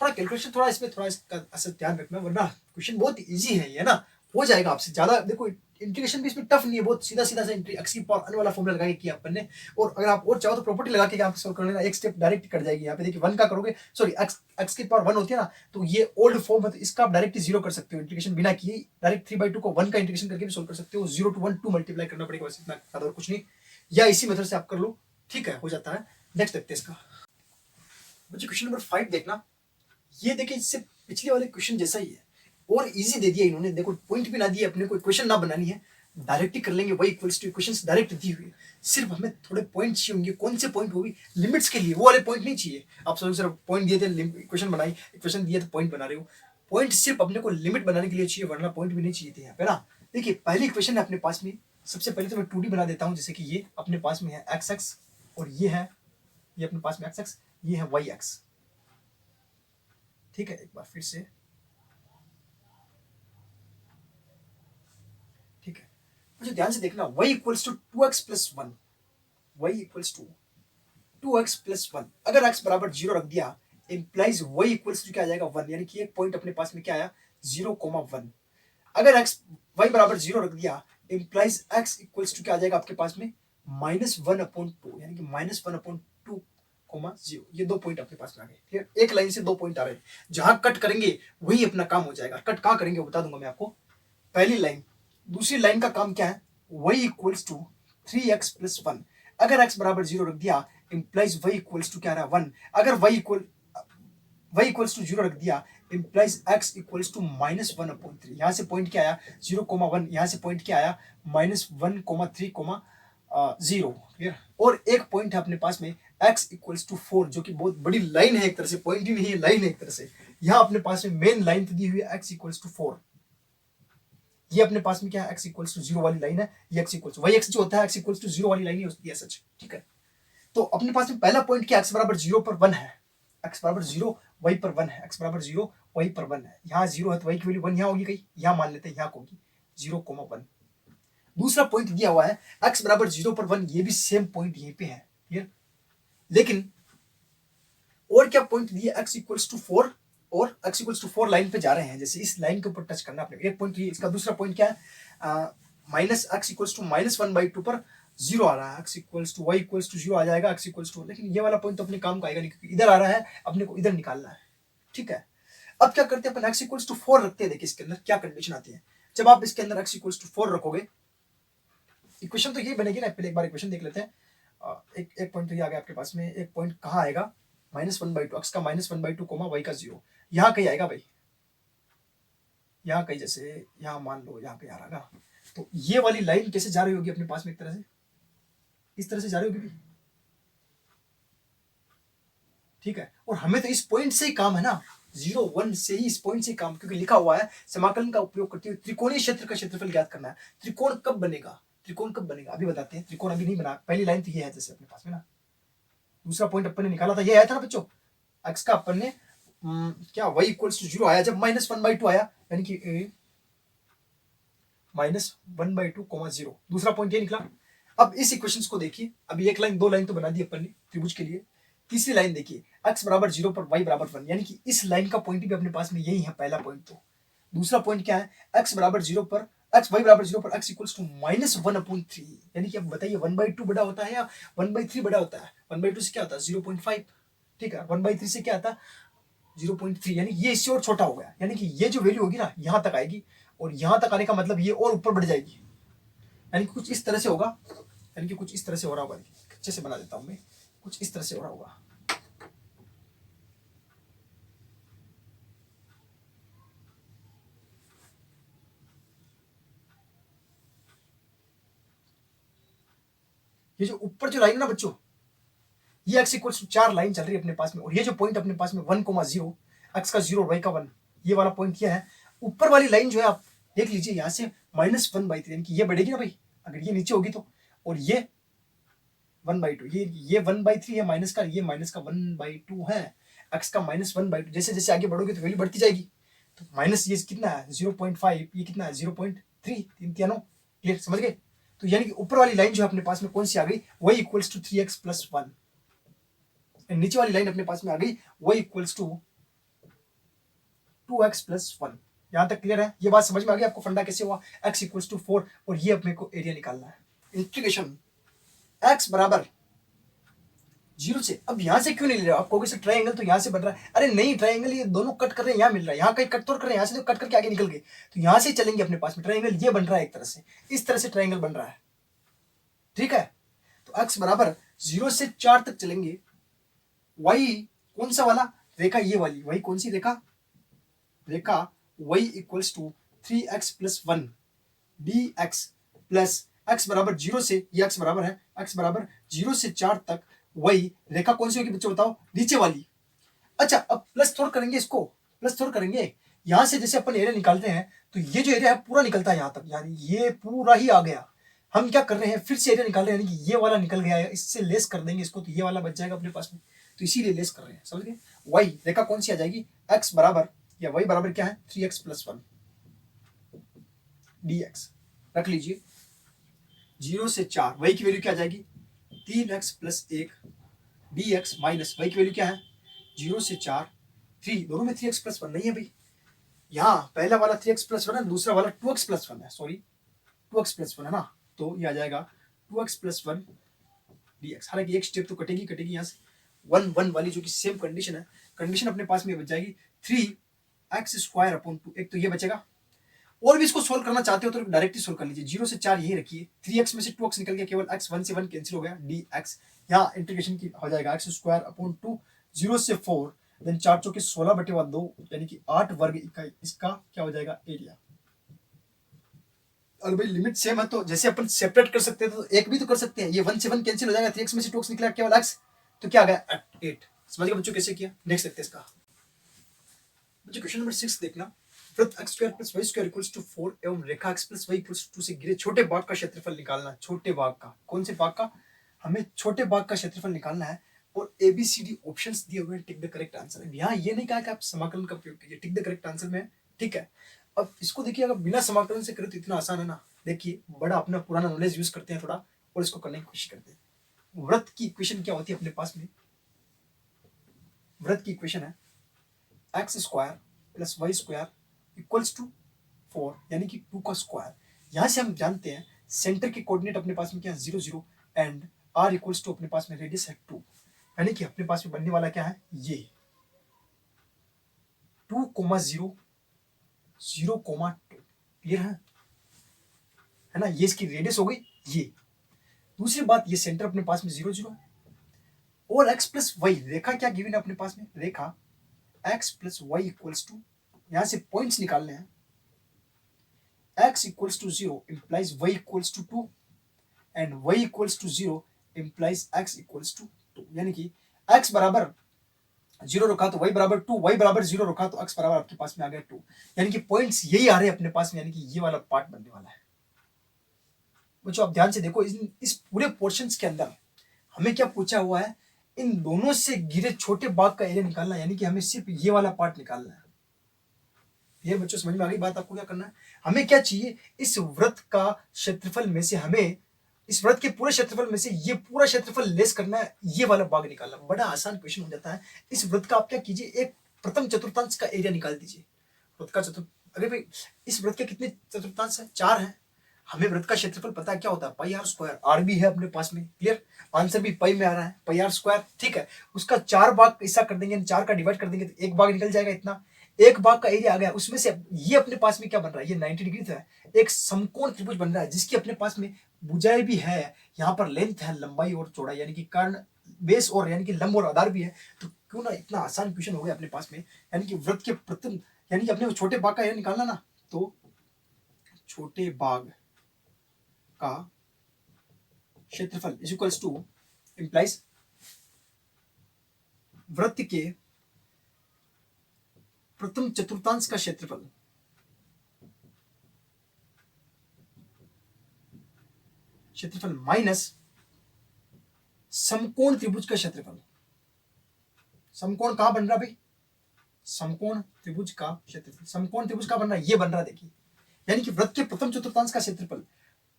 थोड़ा कैलकुलेशन थोड़ा इसमें थोड़ा इसका असर ध्यान रखना, वरना क्वेश्चन बहुत इजी है ये ना, हो जाएगा आपसे ज्यादा। देखो इंटीग्रेशन भी इसमें टफ नहीं है, बहुत सीधा सीधा सा एक्स की पावर n वाला फॉर्मूला लगा के किया अपन ने, और अगर आप और चाहो तो प्रॉपर्टी लगा के यहाँ पे सोल्व कर लेना, एक स्टेप डायरेक्ट कट जाएगी। यहाँ पे देखिए 1 का करोगे, सॉरी एक्स की पावर 1 होती है ना, तो ये ओल्ड फॉर्म है, तो इसका आप डायरेक्ट 0 कर सकते हो, इंटीग्रेशन बिना किए डायरेक्ट 3/2 को 1 का इंटीग्रेशन करके भी सोल्व कर सकते हो, 0 to 1 2 मल्टीप्लाई करना पड़ेगा, बस इतना ज्यादा और कुछ नहीं, या इसी मेथड से आप कर लो। ठीक है, हो जाता है। नेक्स्ट देखते हैं इसका बच्चे, क्वेश्चन नंबर 5 देखना, ये देखिए इससे पिछले वाले क्वेश्चन जैसा ही है, और इजी दे दिया इन्होंने, देखो पॉइंट भी ना दिए अपने को, क्वेश्चन ना बनानी है, डायरेक्ट ही कर लेंगे, वही इक्वल्स टू इक्वेशंस डायरेक्ट दी हुई है, सिर्फ हमें थोड़े पॉइंट चाहिए होंगे। कौन से पॉइंट होगी, लिमिट्स के लिए, वो वाले पॉइंट नहीं चाहिए। आप सोचो सिर्फ पॉइंट दिए थे इक्वेशन बनाई, इक्वेशन दिए तो पॉइंट बना रहे हो, पॉइंट सिर्फ अपने को लिमिट बनाने के लिए चाहिए, वरना पॉइंट भी नहीं चाहिए थे यहाँ पे ना। देखिए पहली इक्वेशन है अपने पास में, सबसे पहले तो मैं 2D बना देता हूँ, जैसे कि ये अपने पास में है x और ये है, ये अपने पास में x, ये है y। ठीक है, एक बार फिर से, ठीक है मुझे ध्यान से देखना, y equals to 2x plus 1, y equals to 2x plus 1, अगर x बराबर 0 रख दिया इंप्लाइज y इक्वल्स टू क्या आ जाएगा 1, यानी कि एक पॉइंट अपने पास में क्या आया 0,1। अगर x y बराबर 0 रख दिया इंप्लाइज x इक्वल्स टू क्या आ जाएगा आपके पास में -1/2, यानी कि -1/2, 0, ये 2 पॉइंट अपने पास में आ गए। ठीक है, एक लाइन से 2 पॉइंट आ रहे हैं, जहां कट करेंगे वही अपना काम हो जाएगा। कट कहां करेंगे बता दूंगा मैं आपको, पहली लाइन, दूसरी लाइन का काम क्या है, y equals to 3x plus 1, अगर x बराबर 0 रख दिया इंप्लाइज y इक्वल्स टू क्या रहा 1, अगर y इक्वल्स टू 0 रख दिया इंप्लाइज x इक्वल्स टू -1/3, यहाँ से पॉइंट क्या आया 0,1, यहाँ से पॉइंट क्या आया -1,3,0, क्लियर। और एक पॉइंट है अपने पास में x इक्वल्स टू 4, जो कि बहुत बड़ी लाइन है, एक तरह से पॉइंट ही नहीं है, लाइन है एक तरह से। यहाँ अपने पास में मेन लाइन तो दी हुई है x इक्वल्स टू 4, ये अपने पास में क्या है x इक्वल्स टू 0 वाली लाइन है, ये x इक्वल्स y x जो होता है x इक्वल्स टू 0 वाली लाइन ही होती है सच। ठीक है, तो अपने पास में पहला पॉइंट क्या x बराबर 0 पर 1 है, x बराबर 0 y पर 1 है, x बराबर 0 y पर 1 है, यहाँ 0 है तो y की वैल्यू 1 यहाँ होगी, कहीं यहाँ मान लेते हैं यहाँ होगी 0,1। दूसरा पॉइंट दिया हुआ है x बराबर 0 पर 1, ये भी सेम पॉइंट यहीं पे है, क्लियर। लेकिन और क्या पॉइंट दिया x इक्वल्स टू 4 और x इक्वल्स टू 4 लाइन पे जा रहे हैं, जैसे इस लाइन के ऊपर टच करना है अपने, एक पॉइंट ये। इसका दूसरा पॉइंट क्या है, माइनस एक्स इक्वल्स टू -1/2 पर 0 आ रहा है, x equals to y equals to 0 आ जाएगा, x इक्वल्स टू, लेकिन ये वाला पॉइंट तो अपने काम का आएगा नहीं क्योंकि इधर आ रहा है, अपने को इधर निकालना है। ठीक है, अब क्या करते हैं अपन, x इक्वल्स टू 4 रखते हैं। देखिए इसके अंदर क्या कंडीशन आती है, जब आप इसके अंदर x इक्वल्स टू 4 रखोगे, इक्वेशन तो ये बनेगी ना, पहले एक बार इक्वेशन देख लेते हैं। एक पॉइंट तो ये आ गया आपके पास में, एक पॉइंट कहाँ आएगा, -1/2, x का -1/2 कोमा y का 0, यहाँ कहीं आएगा भाई, यहाँ कहीं, जैसे यहाँ मान लो यहाँ कहीं आ रहा है। तो ये वाली लाइन कैसे जा रही होगी अपने पास में, एक तरह से इस तरह से जा रही होगी। ठीक है, और हमें तो इस पॉइंट से ही काम है ना, 0 1 से ही, इस पॉइंट से ही काम, क्योंकि लिखा हुआ है समाकलन का उपयोग करते हुए त्रिकोणीय क्षेत्र का क्षेत्रफल ज्ञात करना है। त्रिकोण कब बनेगा, त्रिकोण कब बनेगा अभी बताते हैं। त्रिकोण अभी नहीं बना, पहली लाइन तो ये है जैसे अपने पास में ना, दूसरा पॉइंट अपन ने निकाला था, ये आया था ना बच्चों, एक्स का अपन ने क्या y इक्वल्स टू 0 आया जब -1/2 आया, यानी कि -1/2, 0, दूसरा पॉइंट ये निकला। अब इस इक्वेशंस को देखिए, अभी एक लाइन दो लाइन तो बना दी अपन ने त्रिभुज के लिए, तीसरी लाइन देखिए, x बराबर 0 पर y बराबर 1, यानी कि इस लाइन का पॉइंट भी अपने पास में यही है पहला पॉइंट। तो दूसरा पॉइंट क्या है, x बराबर 0 पर y बराबर 0 पर x इक्वल्स टू -1/3, यानी कि अब बताइए 1/2 बड़ा होता है या 1/3 बड़ा होता है, 1/2 से क्या होता है 0.5, ठीक है, 1/3 से क्या आता है 0.3, यानी ये इससे और छोटा हो गया, यानी कि ये जो वैल्यू होगी ना यहाँ तक आएगी, और यहाँ तक आने का मतलब ये और ऊपर बढ़ जाएगी, यानी कि कुछ इस तरह से होगा, यानी कि कुछ इस तरह से हो रहा होगा, अच्छे से बना देता हूँ मैं, कुछ इस तरह से हो रहा होगा। ये जो ऊपर जो लाइन है ना बच्चों, ये x इक्वल्स टू 4 लाइन चल रही है अपने पास में, और ये जो पॉइंट अपने पास में 1,0, x का 0 y का 1, ये वाला पॉइंट क्या है, ऊपर वाली लाइन जो है आप देख लीजिए यहाँ से -1/3, यानी कि ये बढ़ेगी ना भाई, अगर ये नीचे होगी तो, और ये 1/2, ये 1/3 है, माइनस का, ये माइनस का 1/2 है, x का -1/2, जैसे जैसे आगे बढ़ोगे तो वैल्यू बढ़ती जाएगी, तो माइनस ये कितना है 0.5, ये कितना है 0.3, तीनों क्लियर, समझ गए। तो यानी कि ऊपर वाली लाइन जो है अपने पास में कौन सी आ गई, y इक्वल्स टू 3x + 1, नीचे वाली लाइन अपने पास में आ गई y इक्वल्स टू 2x + 1। यहां तक क्लियर है, ये बात समझ में आ गई आपको, फंडा कैसे हुआ, x इक्वल्स टू 4, और ये अपने को एरिया निकालना है। इंटीग्रेशन x बराबर 0 से, अब यहां से क्यों नहीं ले रहे हो आप कहोगे सर ट्रायंगल तो यहां से बन रहा है, अरे नहीं, ट्रायंगल ये दोनों कट कर रहे हैं, यहाँ मिल रहा है, यहाँ कहीं कट तो कर रहे हैं, यहाँ से तो कट करके आगे निकल गए, तो यहां से चलेंगे अपने पास में ट्रायंगल, ये बन रहा है एक तरह से, इस तरह से ट्रायंगल बन रहा है, ठीक है। तो x बराबर 0 से 4 तक चलेंगे, y कौन सा वाला रेखा, ये वाली, y कौन सी रेखा, रेखा y equals to 3x + 1 dx plus x बराबर 0 से, ये x बराबर है, x बराबर 0 से 4 तक, y रेखा कौन सी होगी बच्चों बताओ, नीचे वाली। अच्छा, अब प्लस थोड़ा करेंगे, इसको प्लस थोड़ा करेंगे, यहां से जैसे अपन एरिया निकालते हैं तो ये जो एरिया है पूरा निकलता है यहाँ तक, यानी ये पूरा ही आ गया, हम क्या कर रहे हैं फिर से एरिया निकाल रहे हैं, यानी कि ये वाला निकल गया है, इससे लेस कर देंगे इसको, तो ये वाला बच जाएगा अपने पास में, तो इसीलिए लेस कर रहे हैं, समझ गए। y रेखा कौन सी आ जाएगी, x बराबर, या y बराबर क्या है 3x + 1 dx, रख लीजिए 0 से 4, y की वैल्यू क्या आ जाएगी 3x + 1 dx माइनस y की वैल्यू क्या है 0 से 4, 3, दोनों में 3x + 1 नहीं है भाई, यहाँ पहला वाला 3x + 1 है, दूसरा वाला 2x + 1 है, सॉरी 2x + 1 है ना, तो ये आ जाएगा 2x + 1 dx, हालांकि एक स्टेप तो कटेगी कटेगी यहाँ से, 1 1 वाली जो कि सेम कंडीशन है, कंडीशन अपने पास में बच जाएगी 3x² 2, एक तो ये बचेगा, और भी इसको सोल्व करना चाहते हो तो डायरेक्टली सोल्व कर लीजिए, 0 से 4 यही रखिए, 3x में से 2x निकल गया, केवल x 1 से 1 कैंसिल हो गया, dx यहाँ इंटीग्रेशन की हो जाएगा x² 2, 0 से 4, देन 4 चौके 16/2, यानी कि 8 वर्ग इकाई, इसका क्या हो जाएगा एरिया। और भाई लिमिट सेम है तो जैसे अपन सेपरेट कर सकते हैं तो एक भी तो कर सकते हैं, ये 1 से 1 कैंसिल हो जाएगा, 3x में से 2x निकला, केवल x, तो क्या आ गया 8। समझ गए बच्चों कैसे किया, देख सकते हैं इसका। बच्चों क्वेश्चन नंबर 6 देखना, वृत्त x² + y² = 4 एवं रेखा x + y = 2 से घिरे छोटे भाग का क्षेत्रफल निकालना। छोटे भाग का, कौन से भाग का, हमें छोटे भाग का क्षेत्रफल निकालना है, और ABCD ऑप्शंस दिए हुए हैं, टिक द करेक्ट आंसर। यहाँ ये नहीं कहा कि आप समाकलन का प्रयोग कीजिए, टिक द करेक्ट आंसर में, ठीक है। अब इसको देखिए, अगर बिना समाकलन से करें तो इतना आसान है ना, देखिए बड़ा अपना पुराना नॉलेज यूज करते हैं थोड़ा, और इसको करने की कोशिश करते हैं। वृत्त की इक्वेशन क्या होती है अपने पास में, वृत्त की इक्वेशन है x square plus Y square equals to 4, यानी कि 2 का स्क्वायर। यहाँ से हम जानते हैं सेंटर के कोऑर्डिनेट अपने पास में क्या है 0 0 एंड आर इक्वल्स टू अपने पास में रेडियस है 2, यानी कि अपने पास में बनने वाला क्या है ये 2, 0 0, 2। क्लियर है ना, ये इसकी रेडियस हो गई ये। दूसरी बात, ये सेंटर अपने पास में 0 0 है और x प्लस वाई, रेखा क्या गिवन है अपने पास में, रेखा x plus y equals to, यहां से पॉइंट्स निकालने हैं, x equals to 0 implies y equals to 2 and y equals to 0 implies x equals to 2, यानी कि x बराबर 0 रखा तो y बराबर 2, y बराबर 0 रखा तो x बराबर आपके पास में आ गया 2, यानी कि पॉइंट्स यही आ रहे हैं अपने पास में, यानी कि ये वाला पार्ट बनने वाला है। बच्चों आप ध्यान से देखो, इस पूरे पोर्शंस के अंदर हमें क्या पूछा हुआ है, इन दोनों से घिरे छोटे भाग का एरिया निकालना है, यानी कि हमें सिर्फ ये वाला पार्ट निकालना है। ये बच्चों समझ में आ गई बात, आपको क्या करना है, हमें क्या चाहिए, इस वृत्त का क्षेत्रफल में से हमें, इस वृत्त के पूरे क्षेत्रफल में से ये पूरा क्षेत्रफल लेस करना है, ये वाला भाग निकालना। बड़ा आसान क्वेश्चन हो जाता है। इस वृत्त का आप क्या कीजिए, एक प्रथम चतुर्थांश का एरिया निकाल दीजिए। वृत्त का अरे भाई इस वृत्त के कितने चतुर्थांश है, 4 है। हमें वृत्त का क्षेत्रफल पता है क्या होता है, पाई आर स्क्वायर, आर भी है अपने पास में, क्लियर, आंसर भी पाई में आ रहा है, पाई आर स्क्वायर, ठीक है। उसका 4 भाग ऐसा कर देंगे, 4 का डिवाइड कर देंगे तो एक भाग निकल जाएगा, इतना एक भाग का एरिया आ गया। उसमें से ये अपने पास में क्या बन रहा है, ये 90 डिग्री है, एक समकोण त्रिभुज बन रहा है जिसकी अपने पास में भुजाएं भी है, यहाँ पर लेंथ है, लंबाई और चौड़ाई, यानी कि कर्ण बेस और यानी कि लंब और आधार भी है। तो क्यों ना इतना आसान क्वेश्चन हो गया अपने पास में, यानी कि वृत्त के प्रथम, यानी कि अपने छोटे भाग का एरिया निकालना ना, तो छोटे भाग का क्षेत्रफल इज इक्वल्स टू इंप्लाइज वृत्त के प्रथम चतुर्थांश का क्षेत्रफल, माइनस समकोण त्रिभुज का क्षेत्रफल। समकोण कहां बन रहा भाई, समकोण त्रिभुज का क्षेत्रफल, समकोण त्रिभुज का बन रहा है, ये बन रहा है देखिए, यानी कि वृत्त के प्रथम चतुर्थांश का क्षेत्रफल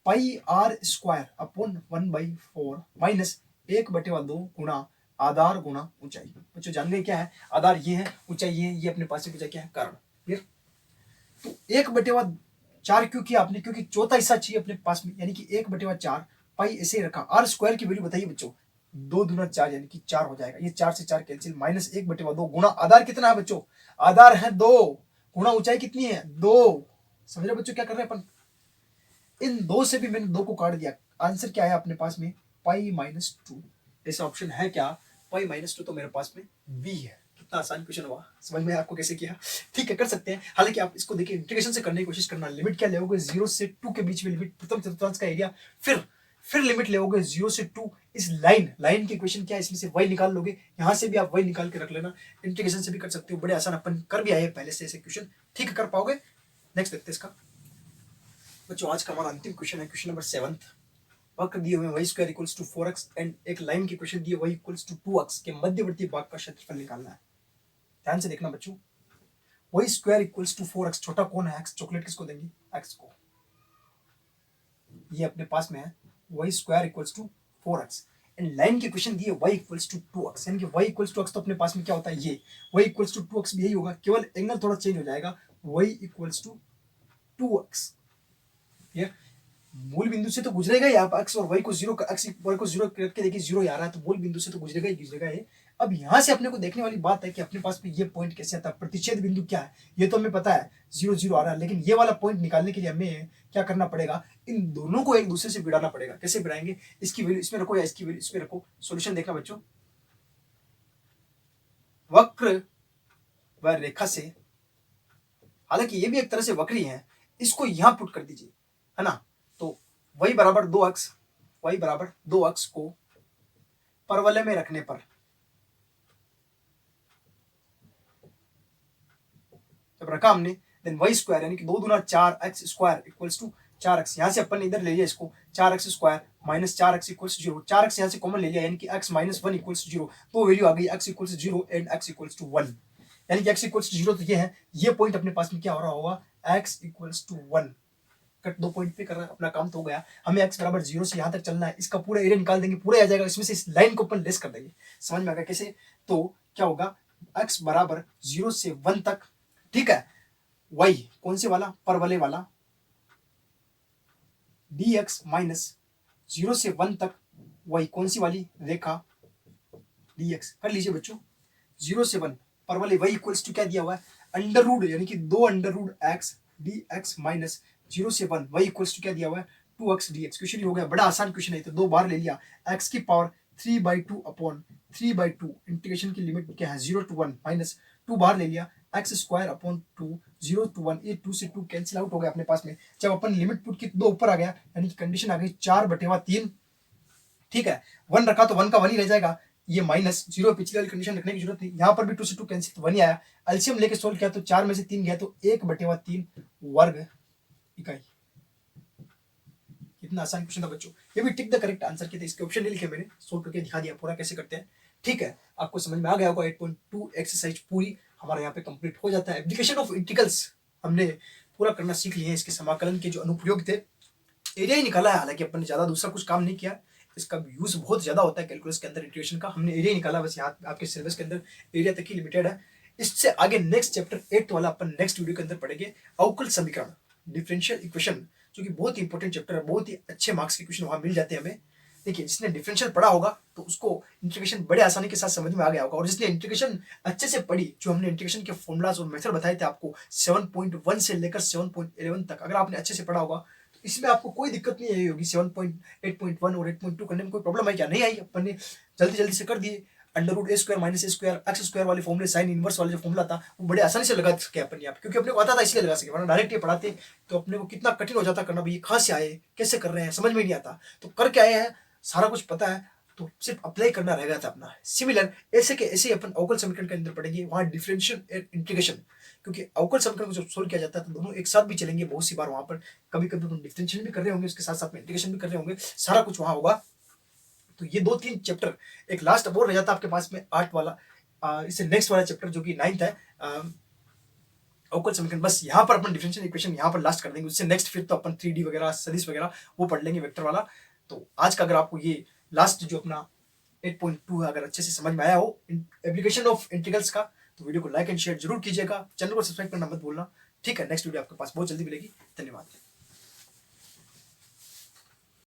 पाई आर स्क्वायर अपॉन 1/4 माइनस 1/2 गुणा आधार गुणा ऊंचाई। बच्चों जान गए क्या है, आधार ये है, ऊंचाई ये अपने पास से पूछा क्या है, कारण, क्लियर। तो 1/4 क्यों किया आपने, क्योंकि चौथा हिस्सा चाहिए अपने पास में, यानी कि 1/4 पाई ऐसे ही रखा। आर स्क्वायर की वैल्यू बताइए बच्चों, 2 दूना 4 यानी कि 4 हो जाएगा, ये 4 से 4 कैंसिल, माइनस 1/2 गुणा आधार कितना है बच्चों, आधार है 2 गुणा ऊंचाई कितनी है 2। समझ रहे बच्चों क्या कर रहे हैं अपन, इन 2 से भी मैंने 2 को काट दिया, आंसर क्या है अपने पास में पाई -2। ऐसा ऑप्शन है क्या, पाई -2, तो मेरे पास में बी है। कितना आसान क्वेश्चन हुआ, समझ में आपको कैसे किया, ठीक है कर सकते हैं। हालांकि आप इसको देखिए इंटीग्रेशन से करने की कोशिश करना, लिमिट क्या लेओगे 0 से 2 के बीच में लिमिट, प्रथम चतुर्थांश का एरिया, फिर लिमिट लेओगे 0 से 2, इस लाइन की क्वेश्चन क्या है, इसमें से y निकाल लोगे, यहां से भी आप y निकाल के रख लेना, इंटीग्रेशन से भी कर सकते हो, बड़े आसान, अपन कर भी आए पहले से ऐसे क्वेश्चन, ठीक है कर पाओगे। नेक्स्ट देखते हैं इसका बच्चों, आज का हमारा अंतिम क्वेश्चन है क्वेश्चन नंबर 7। वक्र दिए हुए y square equals to 4x and एक लाइन की क्वेश्चन दिए y इक्वल्स टू 2x के मध्यवर्ती भाग का क्षेत्रफल निकालना है। ध्यान से देखना बच्चों, y square equals to 4x, छोटा कौन है x, चॉकलेट किसको देंगे, x को, ये अपने पास में है y square equals to 4x and line की क्वेश्चन दी है y इक्वल्स टू 2x, यानी कि y इक्वल्स टू x, तो अपने पास में क्या होता है ये y इक्वल्स टू 2x भी यही होगा, केवल एंगल थोड़ा चेंज हो जाएगा, y इक्वल्स टू 2x। ये मूल बिंदु से तो गुजरेगा ही, आप x और y को 0 x y को 0 करके देखिए 0 आ रहा है, तो मूल बिंदु से तो गुजरेगा ही गुजरेगा ये। अब यहां से अपने को देखने वाली बात है कि अपने पास में ये पॉइंट कैसे आता है, प्रतिच्छेद बिंदु क्या है, ये तो हमें पता है 0 0 आ रहा है, लेकिन ये वाला पॉइंट निकालने के लिए हमें क्या करना पड़ेगा, इन दोनों को एक दूसरे से भिड़ाना पड़ेगा। कैसे भिड़ाएंगे, इसकी वैल्यू इसमें रखो या इसकी वैल्यू इसमें रखो। सॉल्यूशन देखना बच्चों, वक्र व रेखा से, हालांकि ये भी एक तरह से वक्र ही है, इसको यहां पुट कर दीजिए, है ना, तो y बराबर 2x को परवलय में रखने पर जब रखा हमने, देन y स्क्वायर यानी कि 2 दूना 4x square equals to 4x, यहां से अपन इधर ले लिया इसको 4x square minus 4x equals 0, 4x यहां से कॉमन ले लिया, यानी कि x माइनस 1 इक्वल्स 0, तो वैल्यू आ गई x equals 0 and x equals to 1, यानी कि x इक्वल्स टू 0 तो ये है, ये पॉइंट अपने पास में क्या हो रहा होगा x equals to 1। Cut 2 point पे करना, अपना काम तो हो गया, हमें x बराबर 0 से यहां तक चलना है, इसका पूरा एरिया निकाल देंगे, पूरा आ जाएगा, इसमें से इस लाइन को अपन लेस कर देंगे। समझ में आ गया कैसे, तो क्या होगा x बराबर 0 से 1 तक, ठीक है, y कौन से वाला, परवलय वाला, dx माइनस 0 से 1 तक y कौन सी वाली रेखा dx, कर लीजिए बच्चों, 0 से 1 परवलय y इक्वल्स टू क्या दिया हुआ है, अंडर रूट यानी कि 2 under root x d x minus 0 से 1 y इक्वल्स टू क्या दिया हुआ है, 2x dx। क्वेश्चन हो गया, बड़ा आसान क्वेश्चन है, तो 2 बार ले लिया, x की पावर 3/2 अपॉन 3/2, इंटीग्रेशन की लिमिट क्या है 0 to 1 माइनस 2 बार ले लिया, एक्स स्क्वायर अपॉन 2 0 to 1, ये 2 से 2 कैंसिल आउट हो गया अपने पास में। जब अपन लिमिट पुट की 2 ऊपर आ गया यानी कि कंडीशन आ गई 4/3, ठीक है, 1 रखा तो 1 का 1 ही रह जाएगा, ये माइनस 0 पिछली वाली कंडीशन रखने की जरूरत नहीं, यहाँ पर भी 2 से 2 कैंसिल, तो 1 ही आया, एलसीएम लेके सोल्व किया तो 4 में से 3 गया तो 1/3 वर्ग इकाई। कितना आसान क्वेश्चन था बच्चों, ये भी टिक द करेक्ट आंसर के थे, इसके ऑप्शन नहीं लिखे मैंने, सोल्व करके दिखा दिया पूरा कैसे करते हैं, ठीक है, आपको समझ में आ गया होगा। 8.2 एक्सरसाइज पूरी हमारा यहाँ पे कंप्लीट हो जाता है। एप्लीकेशन ऑफ इंटीग्रल्स हमने पूरा करना सीख लिए हैं, इसके समाकलन के जो अनुप्रयोग थे, एरिया ही निकाला है, हालांकि अपन ने ज्यादा दूसरा कुछ काम नहीं किया, इसका यूज बहुत ज्यादा होता है कैलकुलस के अंदर इंटीग्रेशन का, हमने एरिया ही निकाला बस, यहाँ आपके सिलेबस के अंदर एरिया तक ही लिमिटेड है। इससे आगे नेक्स्ट चैप्टर 8 वाला अपन नेक्स्ट वीडियो के अंदर पढ़ेंगे, अवकल समीकरण, डिफरेंशियल इक्वेशन, जो कि बहुत ही इंपॉर्टेंट चैप्टर है, बहुत ही अच्छे मार्क्स के क्वेश्चन वहां मिल जाते हैं हमें। देखिए, जिसने डिफरेंशियल पढ़ा होगा तो उसको इंटीग्रेशन बड़े आसानी के साथ समझ में आ गया होगा, और जिसने इंटीग्रेशन अच्छे से पढ़ी, जो हमने इंटीग्रेशन के फॉर्मुलाज और मेथड बताए थे आपको 7.1 से लेकर 7.11 तक, अगर आपने अच्छे से पढ़ा होगा तो इसमें आपको कोई दिक्कत नहीं आई होगी। 7.8.1 और 8.2 करने में कोई प्रॉब्लम आई क्या, नहीं आई, अपन ने जल्दी जल्दी से कर दिए। अंडर रूट ए स्क्वायर माइनस ए स्क्वायर एक्स स्क्वायर वाले फॉर्मुले, साइन इनवर्स वाला जो फॉर्मुला था वो बड़े आसानी से लगा सके अपन यहाँ, क्योंकि अपने को आता था इसलिए लगा सके, वरना डायरेक्ट ये पढ़ाते तो अपने को कितना कठिन हो जाता करना, भाई ये कहाँ से आए, कैसे कर रहे हैं, समझ में नहीं आता। तो करके आए हैं, सारा कुछ पता है, तो सिर्फ अप्लाई करना रह गया था अपना। सिमिलर ऐसे के ऐसे अपन अवकल समीकरण के अंदर पढ़ेंगे, वहां डिफरेंशियल एंड इंटीग्रेशन, क्योंकि अवकल समीकरण को जब सोल्व किया जाता है तो दोनों एक साथ भी चलेंगे बहुत सी बार वहां पर, कभी कभी अपन डिफरेंशियल भी कर रहे होंगे, उसके साथ साथ में इंटीग्रेशन भी कर रहे होंगे, सारा कुछ वहां होगा। तो ये 2-3 चैप्टर, एक लास्ट अब और रह जाता आपके पास में 8 वाला, इससे नेक्स्ट वाला चैप्टर जो कि 9th है, अवकल समीकरण, बस यहाँ पर अपन डिफरेंशियल इक्वेशन यहाँ पर लास्ट कर देंगे, उससे नेक्स्ट फिर तो अपन 3D वगैरह सदिश वगैरह वो पढ़ लेंगे वेक्टर वाला। तो आज का अगर आपको ये लास्ट जो अपना 8.2 है अगर अच्छे से समझ में आया हो एप्लीकेशन ऑफ इंटीग्रल्स का, तो वीडियो को लाइक एंड शेयर जरूर कीजिएगा, चैनल को सब्सक्राइब करना मत भूलना, ठीक है। नेक्स्ट वीडियो आपके पास बहुत जल्दी मिलेगी, धन्यवाद।